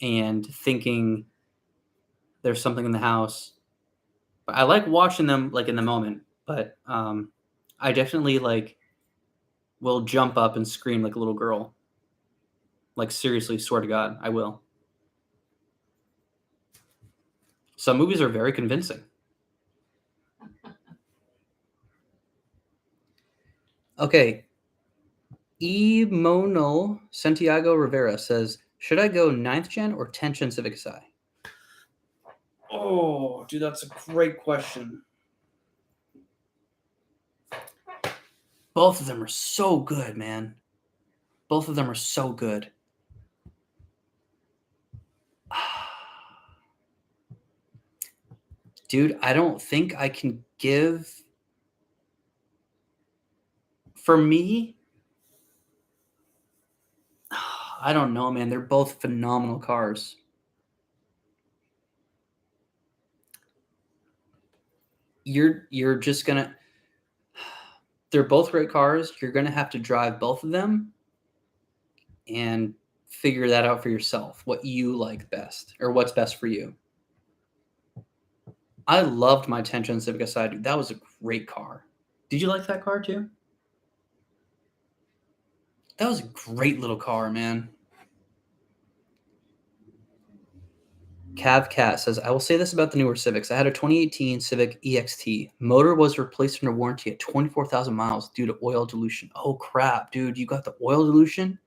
and thinking there's something in the house. But I like watching them like in the moment, but I definitely like will jump up and scream like a little girl. Like seriously, swear to God, I will. Some movies are very convincing. Okay. Emonal Santiago Rivera says, should I go 9th gen or 10th gen Civic Si? Oh, dude, that's a great question. Both of them are so good, man. Both of them are so good. Dude, I don't think I can give. For me, I don't know, man. They're both phenomenal cars. You're just gonna. They're both great cars. You're gonna have to drive both of them and figure that out for yourself, what you like best or what's best for you. I loved my Tension Civic SI, dude. That was a great car. Did you like that car too? That was a great little car, man. Cav Cat says, I will say this about the newer Civics. I had a 2018 Civic EXT. Motor was replaced under warranty at 24,000 miles due to oil dilution. Oh, crap, dude. You got the oil dilution?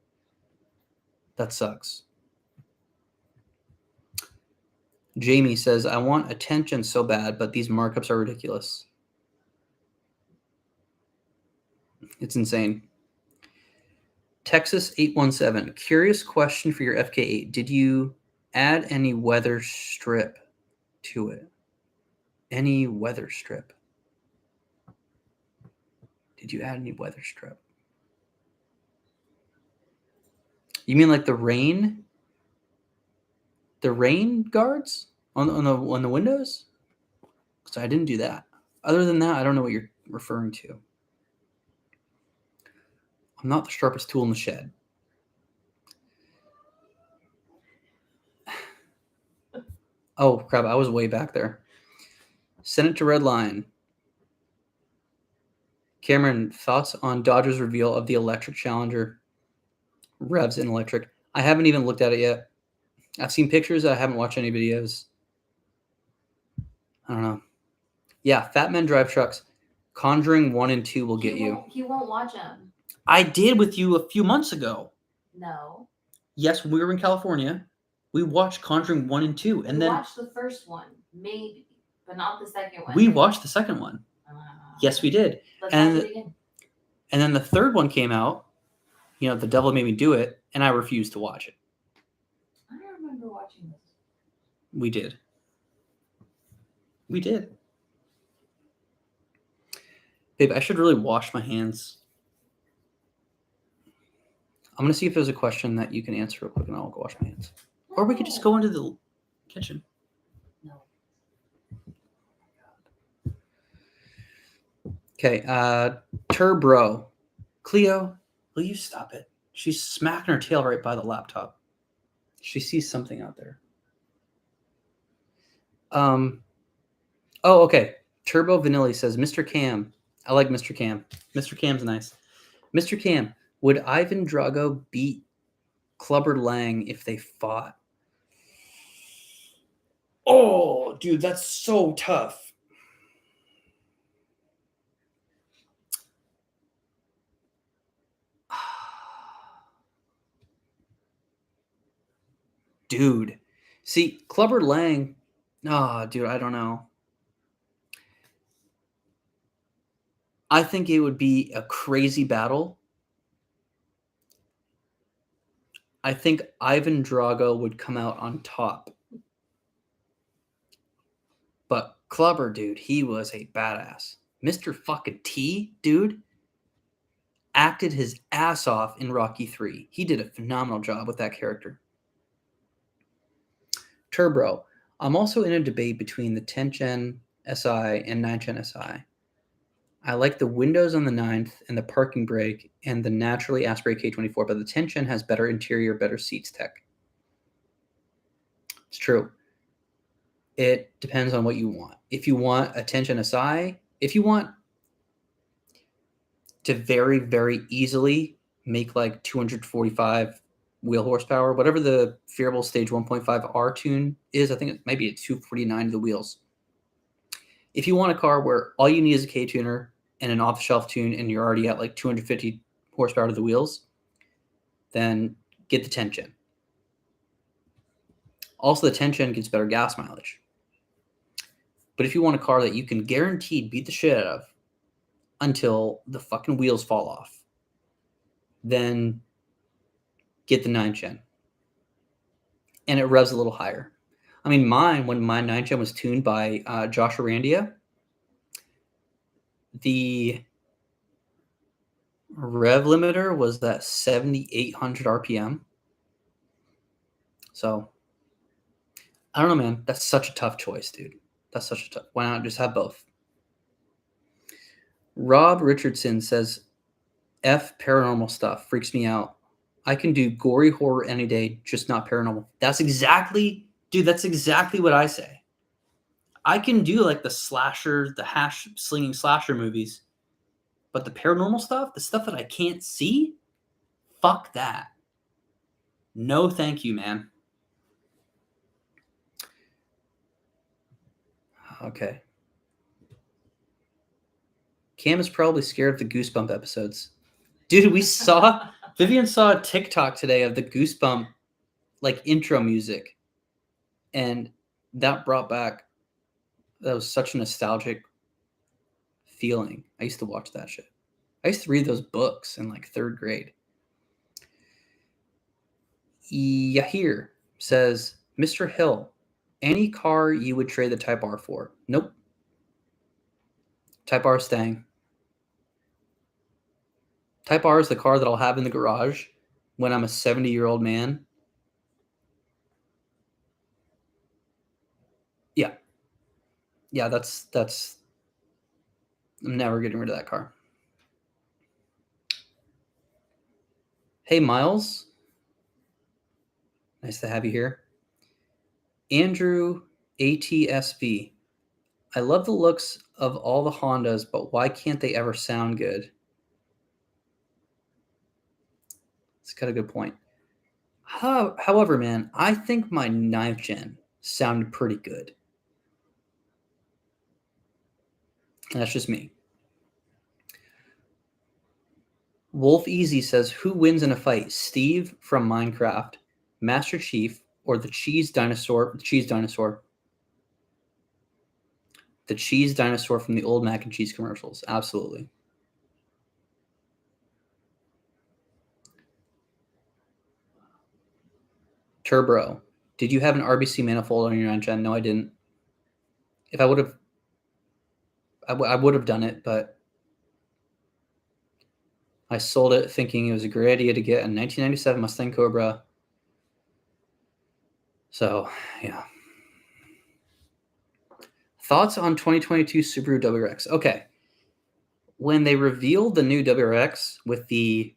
That sucks. Jamie says, I want attention so bad, but these markups are ridiculous. It's insane. Texas 817. Curious question for your FK8. Did you add any weather strip to it? Any weather strip? Did you add any weather strip? You mean like the rain guards on the windows? So I didn't do that. Other than that, I don't know what you're referring to. I'm not the sharpest tool in the shed. Oh, crap. I was way back there. Send it to Redline. Cameron, thoughts on Dodger's reveal of the electric Challenger revs in electric? I haven't even looked at it yet. I've seen pictures. I haven't watched any videos. I don't know. Yeah, Fat Men Drive Trucks. Conjuring 1 and 2 will get you. He won't watch them. I did with you a few months ago. No. Yes, when we were in California. We watched Conjuring 1 and 2. And we then watched the first one, maybe, but not the second one. We watched the second one. Yes, we did. Let's watch it again. And then the third one came out. You know, The Devil Made Me Do It, and I refused to watch it. I don't remember watching this. We did. We did. Babe, I should really wash my hands. I'm going to see if there's a question that you can answer real quick, and I'll go wash my hands. No. Or we could just go into the kitchen. No. Okay, Turbro. Cleo, will you stop it? She's smacking her tail right by the laptop. She sees something out there. Oh, okay. Turbo Vanilli says, Mr. Cam. I like Mr. Cam. Mr. Cam's nice. Mr. Cam, would Ivan Drago beat Clubber Lang if they fought? Oh, dude, that's so tough. Dude. See, Clubber Lang. Oh, dude, I don't know. I think it would be a crazy battle. I think Ivan Drago would come out on top. But Clubber, dude, he was a badass. Mr. fucking T, dude, acted his ass off in Rocky 3. He did a phenomenal job with that character. Turbo. I'm also in a debate between the 10th Gen SI and 9th Gen SI. I like the windows on the 9th and the parking brake and the naturally aspirated K24, but the 10th Gen has better interior, better seats tech. It's true. It depends on what you want. If you want a 10th Gen SI, if you want to very, very easily make like 245 wheel horsepower, whatever the Fearable Stage 1.5 R tune is, I think it might be a 249 of the wheels. If you want a car where all you need is a K-tuner and an off-the-shelf tune and you're already at like 250 horsepower to the wheels, then get the 10th Gen. Also, the 10th Gen gets better gas mileage. But if you want a car that you can guaranteed beat the shit out of until the fucking wheels fall off, then get the 9th Gen. And it revs a little higher. I mean, when my 9th Gen was tuned by Josh Arandia, the rev limiter was that 7,800 RPM. So, I don't know, man. That's such a tough choice, dude. That's such a tough. Why not just have both? Rob Richardson says, F paranormal stuff freaks me out. I can do gory horror any day, just not paranormal. That's exactly what I say. I can do like the slasher, the hash slinging slasher movies, but the paranormal stuff, the stuff that I can't see, fuck that. No, thank you, man. Okay. Cam is probably scared of the Goosebump episodes. Dude, Vivian saw a TikTok today of the Goosebump like intro music. And that was such a nostalgic feeling. I used to watch that shit. I used to read those books in like 3rd grade. Yahir says, Mr. Hill, any car you would trade the Type R for? Nope. Type R is staying. Type R is the car that I'll have in the garage when I'm a 70-year-old man. Yeah. Yeah, that's I'm never getting rid of that car. Hey, Miles. Nice to have you here. Andrew ATSV. I love the looks of all the Hondas, but why can't they ever sound good? It's got a good point. However, man, I think my 9th gen sounded pretty good. And that's just me. Wolf Easy says, who wins in a fight, Steve from Minecraft, Master Chief, or the cheese dinosaur? The cheese dinosaur. The cheese dinosaur from the old mac and cheese commercials. Absolutely. Turbro, did you have an RBC manifold on your 9th gen? No, I didn't. If I would have, I would have done it, but I sold it thinking it was a great idea to get a 1997 Mustang Cobra. So, yeah. Thoughts on 2022 Subaru WRX? Okay. When they revealed the new WRX with the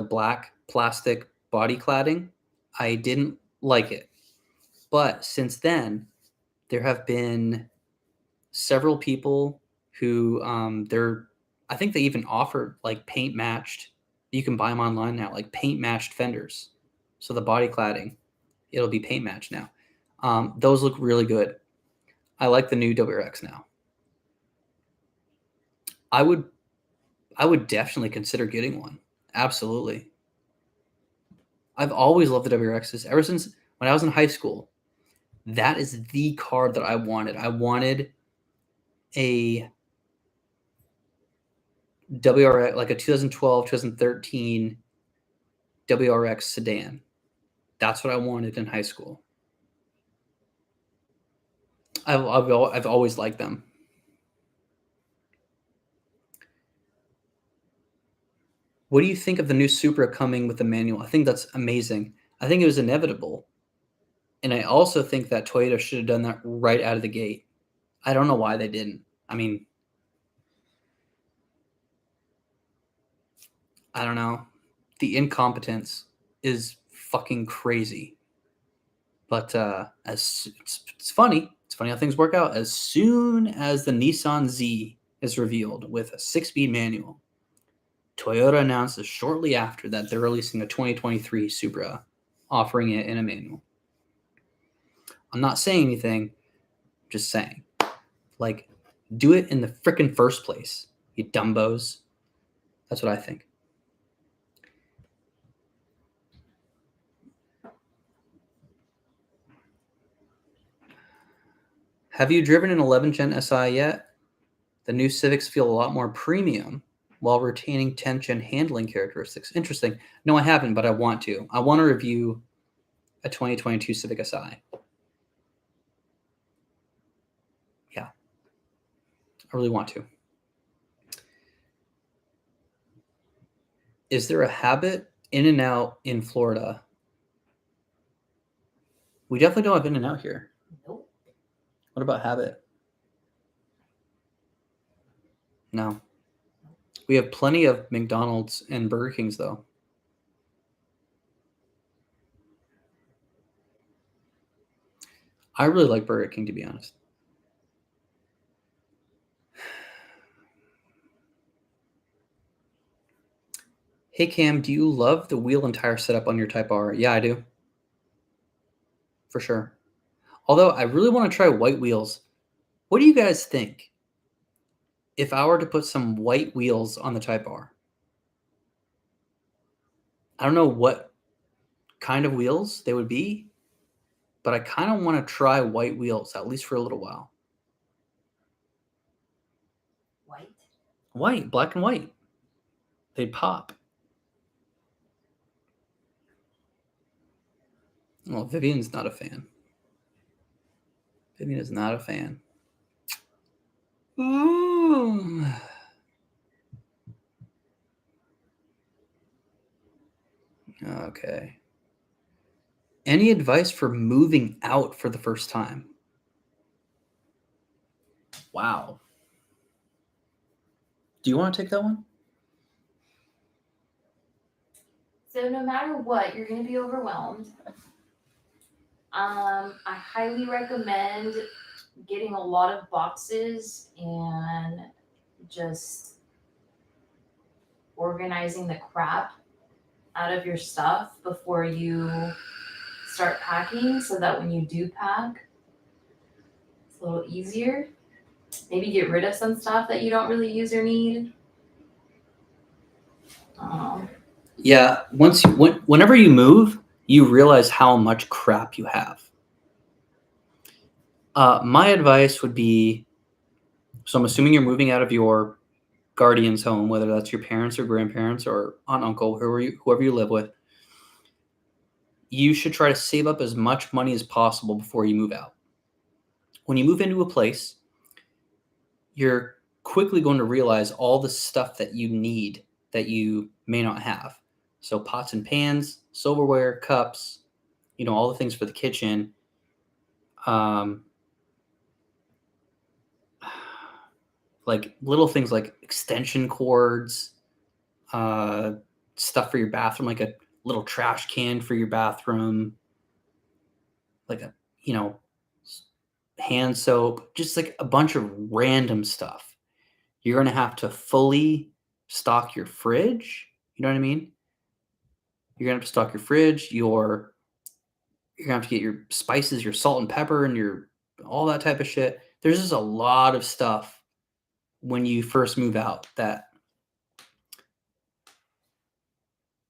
black plastic body cladding, I didn't like it. But since then, there have been several people who I think they even offered like paint matched. You can buy them online now, like paint matched fenders. So the body cladding, it'll be paint matched now. Those look really good. I like the new WRX now. I would definitely consider getting one. Absolutely. I've always loved the WRXs ever since when I was in high school. That is the car that I wanted. I wanted a WRX, like a 2012, 2013 WRX sedan. That's what I wanted in high school. I've always liked them. What do you think of the new Supra coming with the manual? I think that's amazing. I think it was inevitable. And I also think that Toyota should have done that right out of the gate. I don't know why they didn't. I mean, I don't know. The incompetence is fucking crazy. But as it's funny. It's funny how things work out. As soon as the Nissan Z is revealed with a 6-speed manual, Toyota announces shortly after that they're releasing a 2023 Supra, offering it in a manual. I'm not saying anything, just saying. Like, do it in the frickin' first place, you dumbos. That's what I think. Have you driven an 11 Gen SI yet? The new Civics feel a lot more premium while retaining 10 Gen handling characteristics. Interesting. No, I haven't, but I want to. I want to review a 2022 Civic SI. Yeah. I really want to. Is there a Habit In-N-Out in Florida? We definitely don't have In-N-Out here. Nope. What about Habit? No. We have plenty of McDonald's and Burger Kings, though. I really like Burger King, to be honest. Hey Cam, do you love the wheel and tire setup on your Type R? Yeah, I do. For sure. Although I really want to try white wheels. What do you guys think if I were to put some white wheels on the Type R? I don't know what kind of wheels they would be, but I kind of want to try white wheels, at least for a little while. White? White, black and white. They'd pop. Well, Vivian's not a fan. Vivian is not a fan. Ooh. Okay. Any advice for moving out for the first time? Wow. Do you want to take that one? So no matter what, you're going to be overwhelmed. I highly recommend getting a lot of boxes and just organizing the crap out of your stuff before you start packing, so that when you do pack, it's a little easier. Maybe get rid of some stuff that you don't really use or need. Yeah, whenever you move, you realize how much crap you have. My advice would be, so I'm assuming you're moving out of your guardian's home, whether that's your parents or grandparents or aunt, uncle, whoever you live with. You should try to save up as much money as possible before you move out. When you move into a place, you're quickly going to realize all the stuff that you need that you may not have. So pots and pans, silverware, cups, all the things for the kitchen. Like little things like extension cords, stuff for your bathroom, like a little trash can for your bathroom, like a, hand soap, just like a bunch of random stuff. You're going to have to fully stock your fridge. You know what I mean? You're going to have to stock your fridge, you're going to have to get your spices, your salt and pepper, and your all that type of shit. There's just a lot of stuff when you first move out that,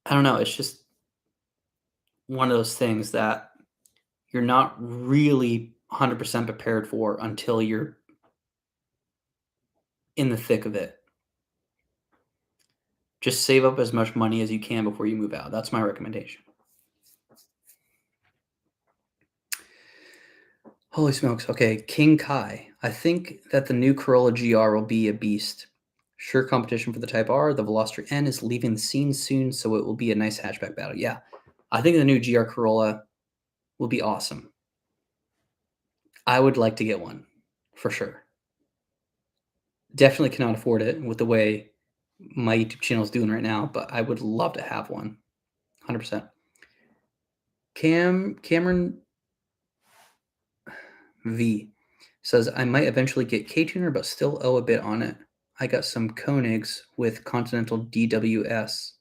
I don't know, it's just one of those things that you're not really 100% prepared for until you're in the thick of it. Just save up as much money as you can before you move out. That's my recommendation. Holy smokes. Okay, King Kai. I think that the new Corolla GR will be a beast. Sure competition for the Type R. The Veloster N is leaving the scene soon, so it will be a nice hatchback battle. Yeah, I think the new GR Corolla will be awesome. I would like to get one, for sure. Definitely cannot afford it with the way my YouTube channel is doing right now, but I would love to have one. 100%. Cameron V says, I might eventually get K-Tuner, but still owe a bit on it. I got some Koenigs with Continental DWs,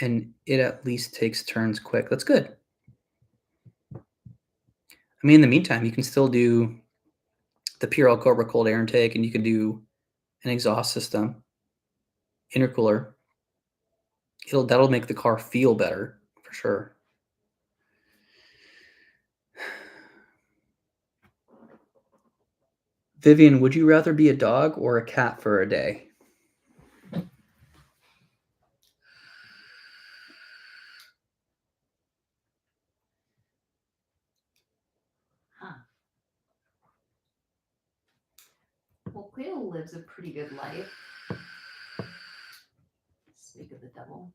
and it at least takes turns quick. That's good. I mean, in the meantime, you can still do the Purell Cobra cold air intake, and you can do an exhaust system, intercooler. That'll make the car feel better, for sure. Vivian, would you rather be a dog or a cat for a day? Well, Cleo lives a pretty good life. Speak of the devil.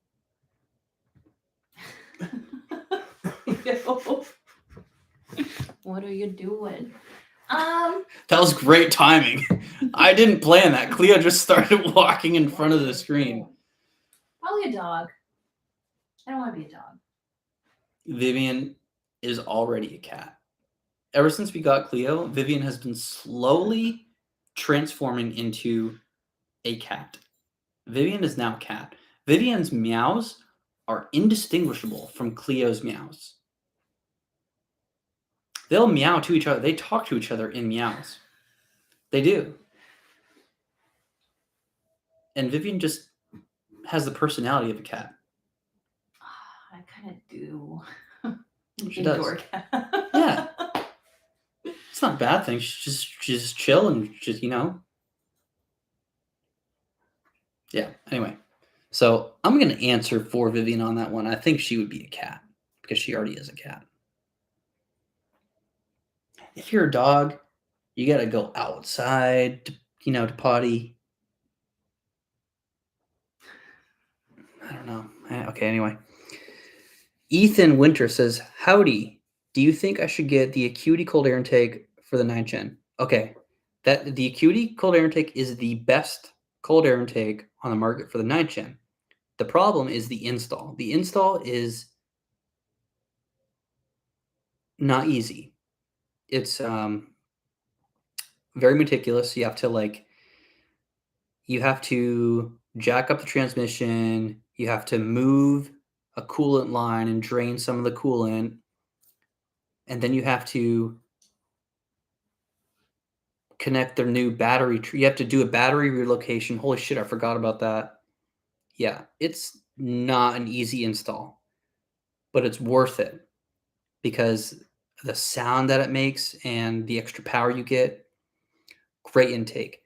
What are you doing? That was great timing. I didn't plan that. Cleo just started walking in front of the screen. Probably a dog. I don't want to be a dog. Vivian is already a cat. ever since we got Cleo, Vivian has been slowly transforming into a cat. Vivian is now a cat. Vivian's meows are indistinguishable from Cleo's meows. They'll meow to each other. They talk to each other in meows. They do. And Vivian just has the personality of a cat. I kind of do. She does. Indoor cat. Yeah. It's not a bad thing. She's just chill and just, Yeah. Anyway, so I'm going to answer for Vivian on that one. I think she would be a cat because she already is a cat. If you're a dog, you got to go outside, to potty. I don't know. Okay, anyway. Ethan Winter says, howdy. Do you think I should get the Acuity cold air intake for the 9th gen? Okay. The Acuity cold air intake is the best cold air intake on the market for the 9th gen. The problem is the install. The install is not easy. It's very meticulous. You have to jack up the transmission. You have to move a coolant line and drain some of the coolant. And then you have to connect their new battery. You have to do a battery relocation. Holy shit, I forgot about that. Yeah, it's not an easy install, but it's worth it because the sound that it makes and the extra power you get, great intake.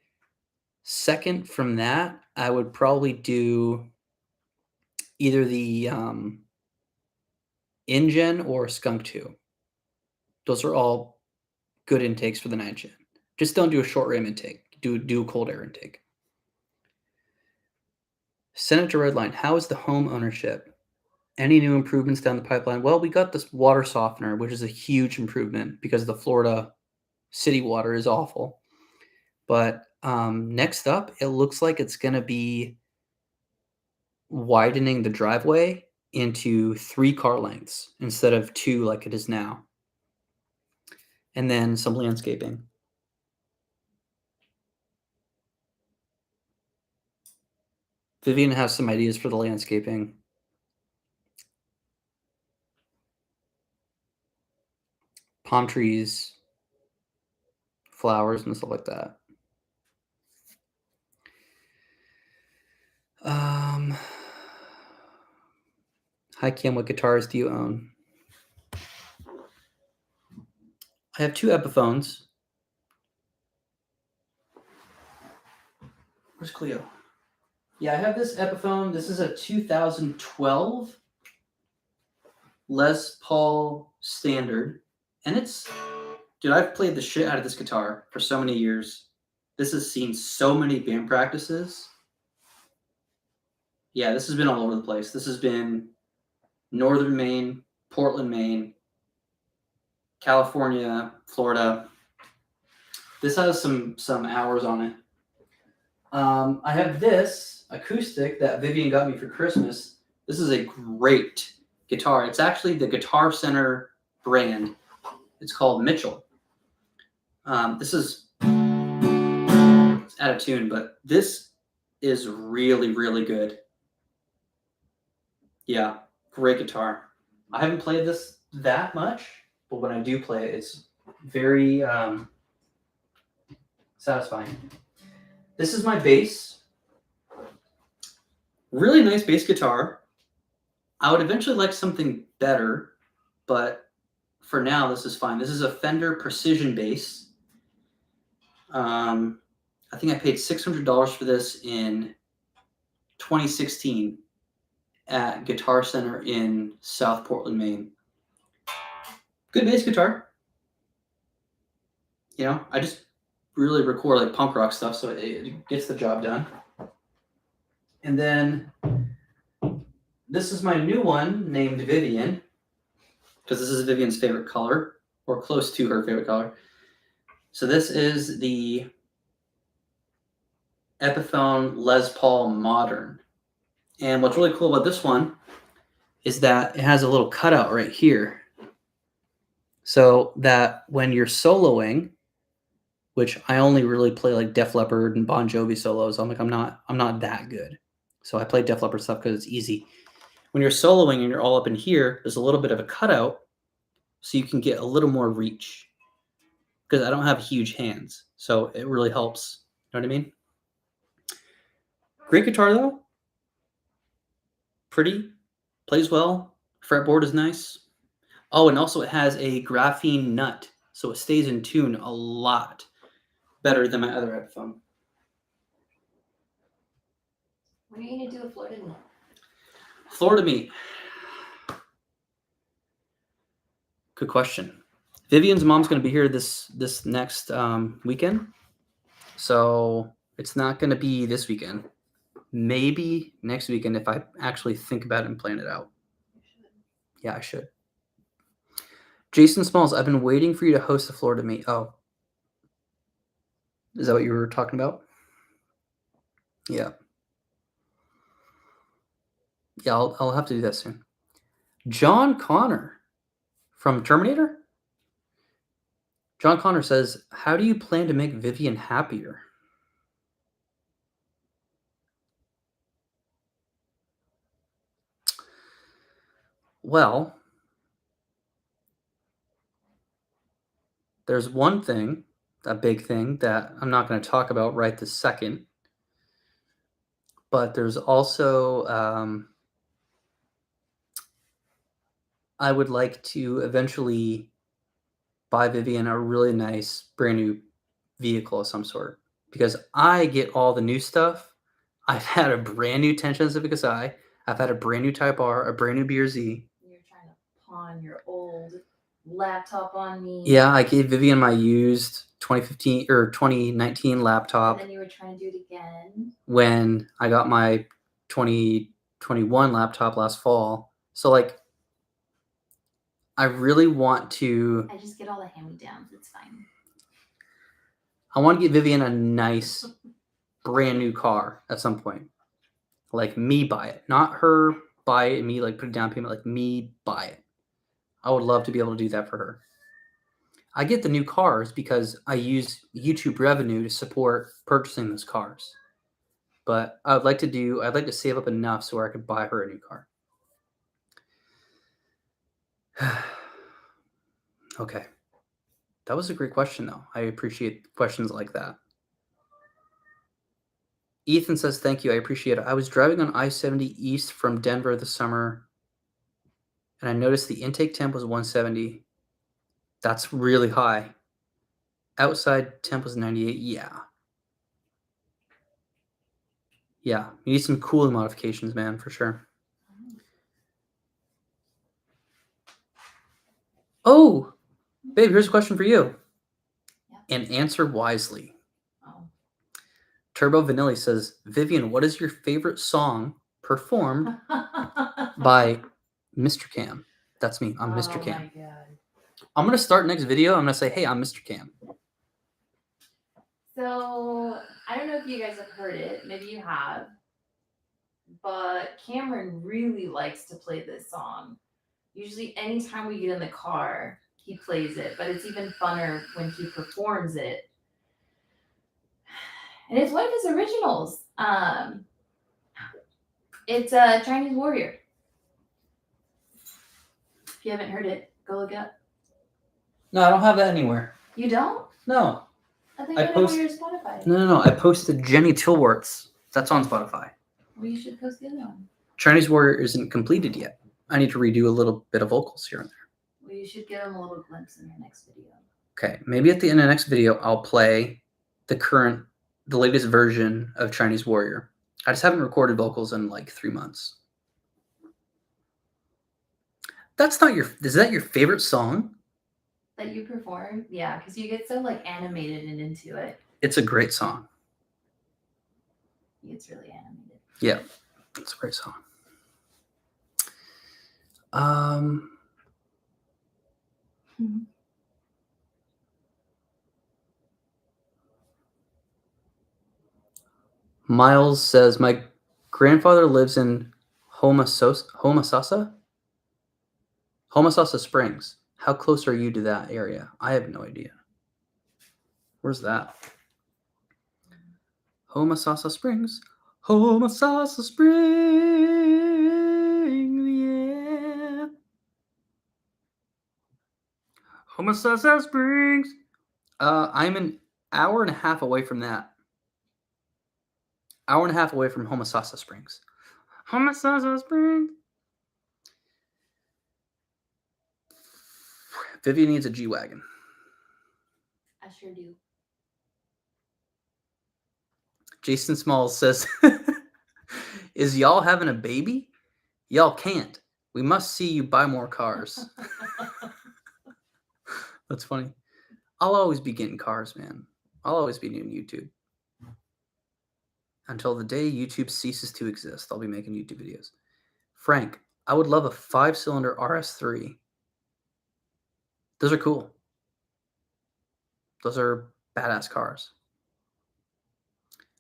Second from that, I would probably do either the InGen or Skunk 2. Those are all good intakes for the 9th gen. Just don't do a short ram intake. Do a cold air intake. Senator Redline, how is the home ownership? Any new improvements down the pipeline? Well, we got this water softener, which is a huge improvement because the Florida city water is awful. But next up, it looks like it's going to be widening the driveway into 3 car lengths instead of 2 like it is now. And then some landscaping. Vivian has some ideas for the landscaping. Palm trees, flowers, and stuff like that. Hi, Kim. What guitars do you own? I have 2 Epiphones. Where's Cleo? Yeah, I have this Epiphone. This is a 2012 Les Paul Standard. And dude, I've played the shit out of this guitar for so many years. This has seen so many band practices. Yeah, this has been all over the place. This has been Northern Maine, Portland, Maine, California, Florida. This has some hours on it. I have this acoustic that Vivian got me for Christmas. This is a great guitar. It's actually the Guitar Center brand. It's called Mitchell. This is it's out of tune, but this is really, really good. Yeah, great guitar. I haven't played this that much, but when I do play it, it's very satisfying. This is my bass. Really nice bass guitar. I would eventually like something better, but for now, this is fine. This is a Fender Precision bass. I think I paid $600 for this in 2016 at Guitar Center in South Portland, Maine. Good bass guitar. I just really record like punk rock stuff, so it gets the job done. And then this is my new one named Vivian, because this is Vivian's favorite color, or close to her favorite color. So this is the Epiphone Les Paul Modern. And what's really cool about this one is that it has a little cutout right here. so that when you're soloing, which I only really play like Def Leppard and Bon Jovi solos. I'm not that good. So I play Def Leppard stuff because it's easy. When you're soloing and you're all up in here, there's a little bit of a cutout so you can get a little more reach because I don't have huge hands. So it really helps. You know what I mean? Great guitar though. Pretty. Plays well. Fretboard is nice. Oh, and also it has a graphene nut. So it stays in tune a lot better than my other headphone. When are you going to do a Florida meet? Florida meet. Good question. Vivian's mom's going to be here this next weekend. So it's not going to be this weekend. Maybe next weekend if I actually think about it and plan it out. Yeah, I should. Jason Smalls, I've been waiting for you to host the Florida meet. Oh. Is that what you were talking about? Yeah. Yeah, I'll have to do that soon. John Connor from Terminator? John Connor says, how do you plan to make Vivian happier? Well, there's one thing, a big thing that I'm not going to talk about right this second, but there's also I would like to eventually buy Vivian a really nice brand new vehicle of some sort because I get all the new stuff. I've had a brand new Tension Civic Si. I've had a brand new Type R, a brand new BRZ. You're trying to pawn your old laptop on me. Yeah, I gave Vivian my used 2015 or 2019 laptop. And then you were trying to do it again when I got my 2021 laptop last fall. So like, I really want to. I just get all the hand-me-downs. It's fine. I want to get Vivian a nice, brand new car at some point. Like me buy it, not her buy it and me like put a down payment. Like me buy it. I would love to be able to do that for her. I get the new cars because I use YouTube revenue to support purchasing those cars. But I'd like to save up enough so where I could buy her a new car. Okay. That was a great question, though. I appreciate questions like that. Ethan says, thank you. I appreciate it. I was driving on I-70 east from Denver this summer, and I noticed the intake temp was 170. That's really high. Outside temp was 98. Yeah. Yeah. You need some cooling modifications, man, for sure. Oh, babe, here's a question for you. Yeah. And answer wisely. Oh. Turbo Vanilli says, Vivian, what is your favorite song performed by Mr. Cam? That's me. I'm Mr. Cam. Oh my God. I'm going to start next video. I'm going to say, hey, I'm Mr. Cam. So, I don't know if you guys have heard it. Maybe you have. But Cameron really likes to play this song. Usually anytime we get in the car, he plays it. But it's even funner when he performs it. And it's one of his originals. It's a Chinese Warrior. If you haven't heard it, go look it up. No, I don't have that anywhere. You don't? No. I think I post your Spotify. No. I posted Jenny Tilworth's. That's on Spotify. Well, you should post the other one. Chinese Warrior isn't completed yet. I need to redo a little bit of vocals here and there. Well, you should give them a little glimpse in your next video. Okay, maybe at the end of the next video, I'll play the latest version of Chinese Warrior. I just haven't recorded vocals in like 3 months. That's not is that your favorite song? That you perform? Yeah, because you get so like animated and into it. It's a great song. It's really animated. Yeah, it's a great song. Miles says, my grandfather lives in Homosassa Springs. How close are you to that area? I have no idea. Where's that? Homosassa Springs. Homosassa Springs, yeah. Homosassa Springs. I'm an hour and a half away from that. Hour and a half away from Homosassa Springs. Homosassa Springs. Vivian needs a G-Wagon. I sure do. Jason Smalls says, is y'all having a baby? Y'all can't. We must see you buy more cars. That's funny. I'll always be getting cars, man. I'll always be doing YouTube. Until the day YouTube ceases to exist, I'll be making YouTube videos. Frank, I would love a 5-cylinder RS3. Those are cool. Those are badass cars.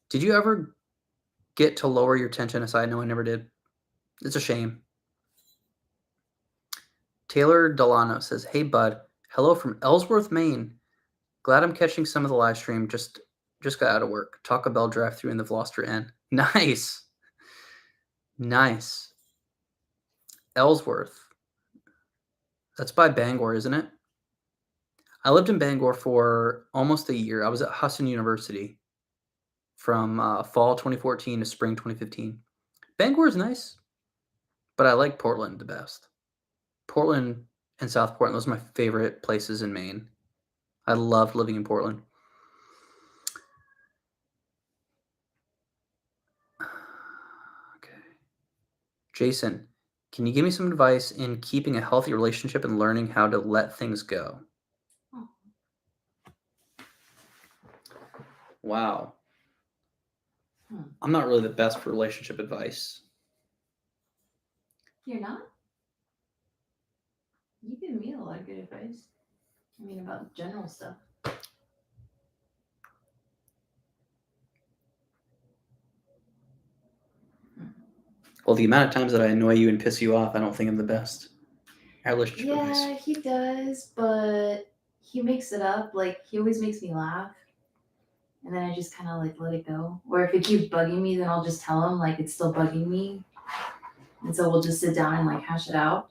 Did you ever get to lower your tension aside? No, I never did. It's a shame. Taylor Delano says, hey, bud. Hello from Ellsworth, Maine. Glad I'm catching some of the live stream. Just got out of work. Taco Bell drive-thru in the Gloucester Inn. Nice. Nice. Ellsworth. That's by Bangor, isn't it? I lived in Bangor for almost a year. I was at Husson University from fall 2014 to spring 2015. Bangor is nice, but I like Portland the best. Portland and South Portland, those are my favorite places in Maine. I loved living in Portland. Okay. Jason, can you give me some advice in keeping a healthy relationship and learning how to let things go? Oh. Wow. I'm not really the best for relationship advice. You're not? You give me a lot of good advice. I mean, about general stuff. Well, the amount of times that I annoy you and piss you off, I don't think I'm the best at relationship advice. Yeah, he does, but he makes it up. Like, he always makes me laugh. And then I just kind of like let it go. Or if it keeps bugging me, then I'll just tell him like it's still bugging me. And so we'll just sit down and like hash it out.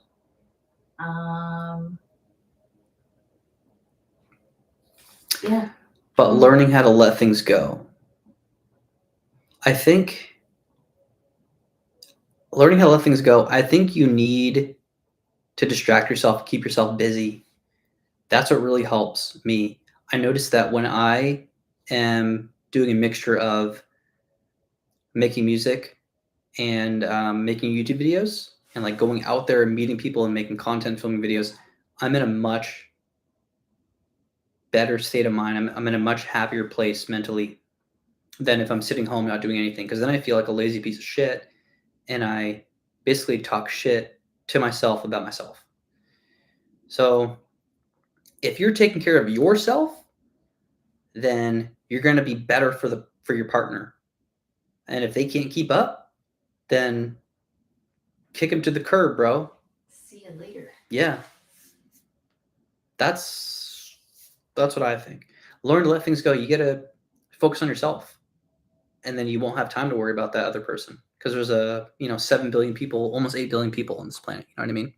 Yeah. But learning how to let things go. I think learning how to let things go, I think you need to distract yourself, keep yourself busy. That's what really helps me. I noticed that when I am doing a mixture of making music and making YouTube videos and like going out there and meeting people and making content, filming videos, I'm in a much better state of mind. I'm in a much happier place mentally than if I'm sitting home not doing anything, because then I feel like a lazy piece of shit and I basically talk shit to myself about myself. So if you're taking care of yourself, then you're going to be better for your partner. And if they can't keep up, then kick them to the curb, bro. See you later. Yeah. That's what I think. Learn to let things go. You got to focus on yourself. And then you won't have time to worry about that other person, because there's 7 billion people, almost 8 billion people on this planet. You know what I mean?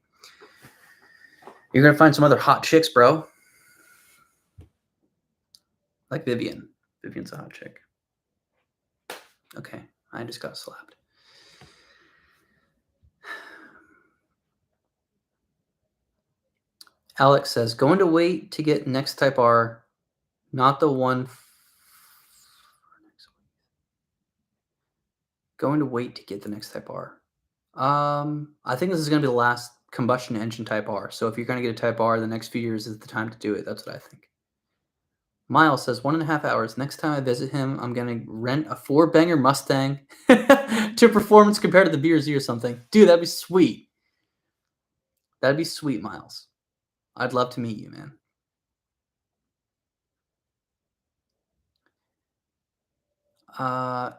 You're going to find some other hot chicks, bro. Like Vivian. Vivian's a hot chick. Okay, I just got slapped. Alex says, going to wait to get next type R, not the one. Going to wait to get the next type R. I think this is going to be the last combustion engine type R. So if you're going to get a type R, the next few years is the time to do it. That's what I think. Miles says 1.5 hours. Next time I visit him, I'm going to rent a 4-banger Mustang to performance compared to the BRZ or something. Dude, that'd be sweet. That'd be sweet, Miles. I'd love to meet you, man.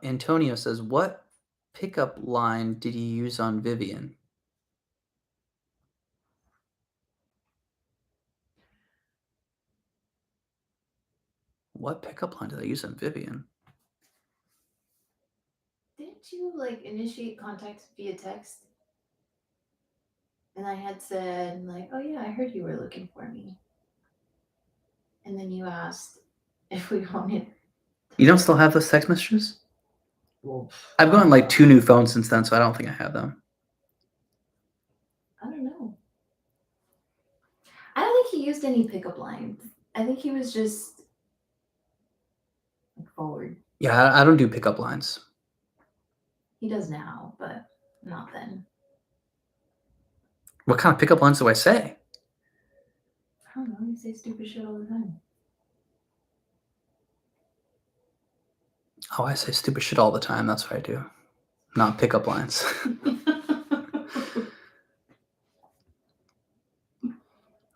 Antonio says, what pickup line did you use on Vivian? What pickup line did I use on Vivian? Didn't you like initiate contact via text? And I had said like, "Oh yeah, I heard you were looking for me." And then you asked if we wanted. You don't still have those text messages? Well, I've gotten like 2 new phones since then, so I don't think I have them. I don't know. I don't think he used any pickup lines. I think he was just like forward. Yeah, I don't do pickup lines. He does now, but not then. What kind of pickup lines do I say? I don't know. You say stupid shit all the time. Oh, I say stupid shit all the time. That's what I do. Not pickup lines.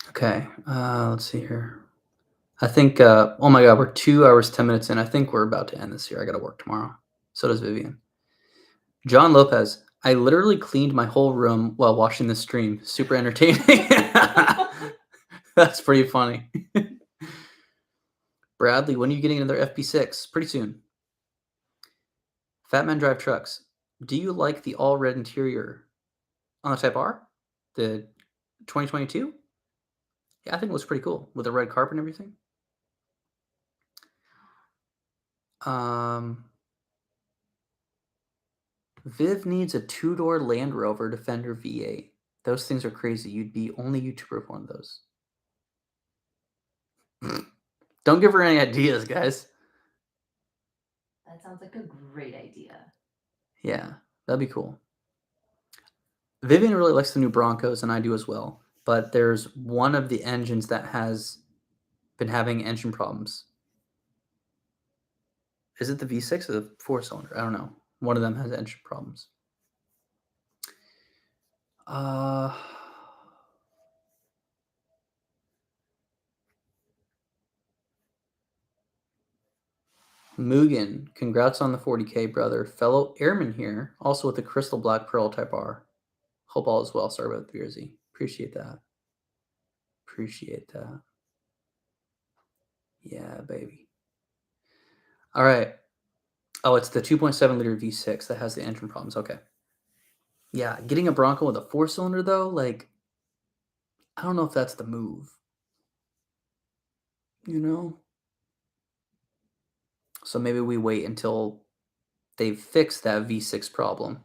Okay, let's see here. I think, oh my God, we're 2 hours, 10 minutes in. I think we're about to end this here. I got to work tomorrow. So does Vivian. John Lopez, I literally cleaned my whole room while watching the stream. Super entertaining. That's pretty funny. Bradley, when are you getting another FP6? Pretty soon. Fat Men Drive Trucks. Do you like the all red interior on the Type R? The 2022? Yeah, I think it looks pretty cool with the red carpet and everything. Viv needs a 2-door Land Rover Defender V8. Those things are crazy. You'd be only YouTuber with one of those. Don't give her any ideas, guys. That sounds like a great idea. Yeah, that'd be cool. Vivian really likes the new Broncos, and I do as well. But there's one of the engines that has been having engine problems. Is it the V6 or the 4-cylinder? I don't know. One of them has engine problems. Mugen, congrats on the 40K, brother. Fellow airman here, also with the Crystal Black Pearl Type R. Hope all is well. Sorry about the Jersey. Appreciate that. Appreciate that. Yeah, baby. All right. Oh, it's the 2.7 liter V6 that has the engine problems. Okay. Yeah, getting a Bronco with a 4-cylinder though, like, I don't know if that's the move. You know? So maybe we wait until they've fixed that V6 problem,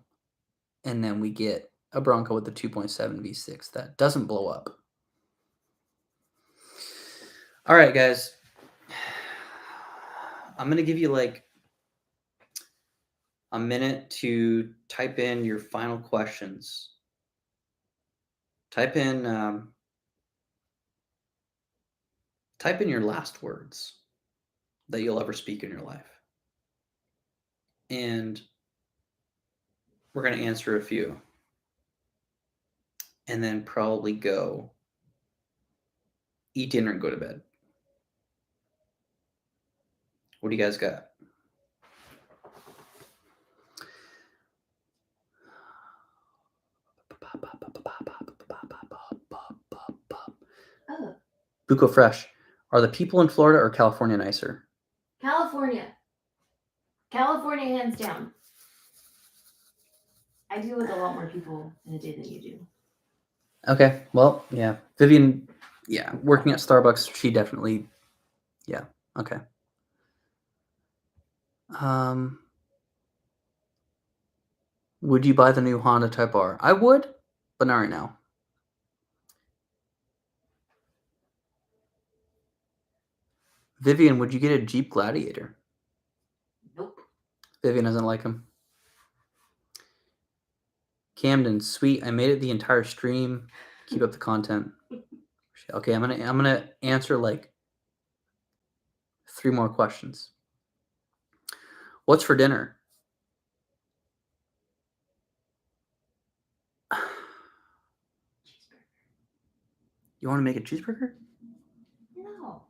and then we get a Bronco with the 2.7 V6 that doesn't blow up. All right, guys. I'm going to give you like a minute to type in your final questions. Type in your last words that you'll ever speak in your life. And we're going to answer a few. And then probably go eat dinner and go to bed. What do you guys got? Oh, Buco Fresh. Are the people in Florida or California nicer? California. California, hands down. I deal with a lot more people in a day than you do. Okay, well, yeah. Vivian, yeah, working at Starbucks, she definitely, yeah, okay. Would you buy the new Honda Type R? I would, but not right now. Vivian, would you get a Jeep Gladiator? Nope. Vivian doesn't like him. Camden, sweet. I made it the entire stream. Keep up the content. Okay, I'm gonna answer like 3 more questions. What's for dinner? You want to make a cheeseburger? No.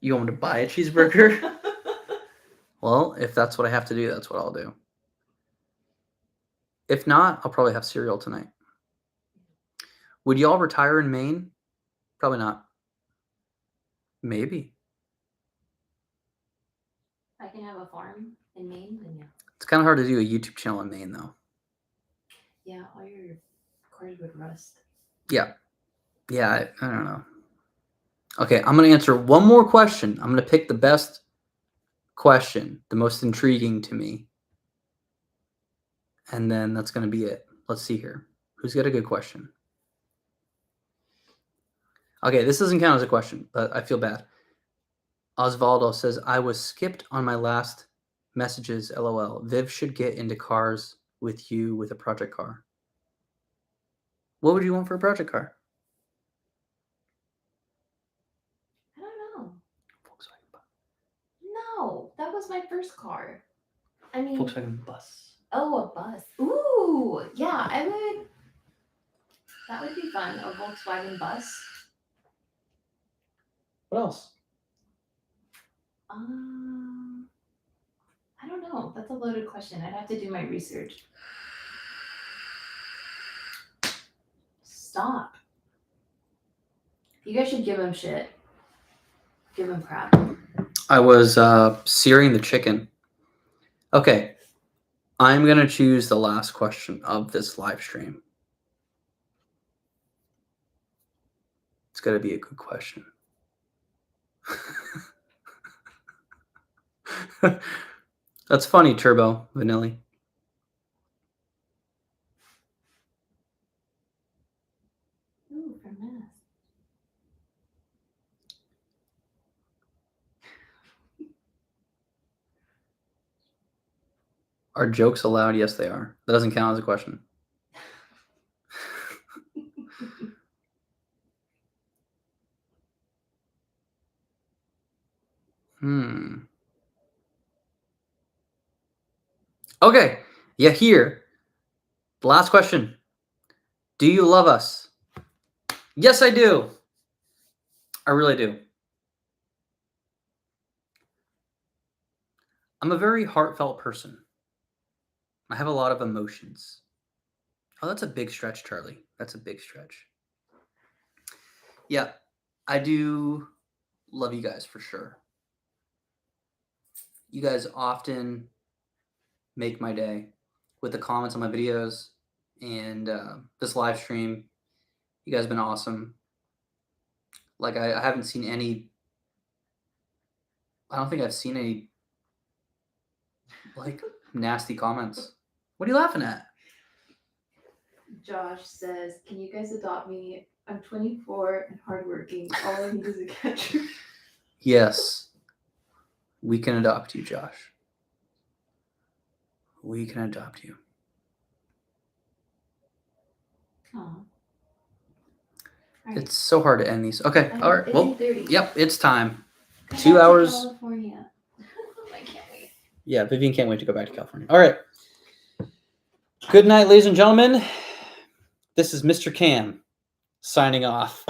You want me to buy a cheeseburger? Well, if that's what I have to do, that's what I'll do. If not, I'll probably have cereal tonight. Would y'all retire in Maine? Probably not. Maybe. I can have a farm in Maine, then yeah. It's kind of hard to do a YouTube channel in Maine, though. Yeah, all your cars would rust. Yeah. Yeah, I don't know. Okay, I'm going to answer one more question. I'm going to pick the best question, the most intriguing to me. And then that's going to be it. Let's see here. Who's got a good question? Okay, this doesn't count as a question, but I feel bad. Osvaldo says, I was skipped on my last messages, LOL. Viv should get into cars with you with a project car. What would you want for a project car? I don't know. Volkswagen bus. No, that was my first car. I mean, Volkswagen bus. Oh, a bus. Ooh, yeah, I would. That would be fun. A Volkswagen bus. What else? I don't know. That's a loaded question. I'd have to do my research. Stop. You guys should give him shit. Give him crap. I was searing the chicken. Okay. I'm going to choose the last question of this live stream. It's got to be a good question. That's funny, Turbo Vanilli. Ooh, for math. Are jokes allowed? Yes, they are. That doesn't count as a question. Okay. Yeah, here. The last question. Do you love us? Yes, I do. I really do. I'm a very heartfelt person. I have a lot of emotions. Oh, that's a big stretch, Charlie. That's a big stretch. Yeah, I do love you guys for sure. You guys often make my day with the comments on my videos and this live stream. You guys have been awesome. Like, I haven't seen any. I don't think I've seen any like nasty comments. What are you laughing at? Josh says, "Can you guys adopt me? I'm 24 and hardworking. All I need is a catcher." Yes, we can adopt you, Josh. We can adopt you. Oh. It's so hard to end these. Okay, all right. It's Well, 8:30. yep, it's time. Go 2 back to hours. California. I can't wait. Yeah, Vivian can't wait to go back to California. All right. Good night, ladies and gentlemen. This is Mr. Cam signing off.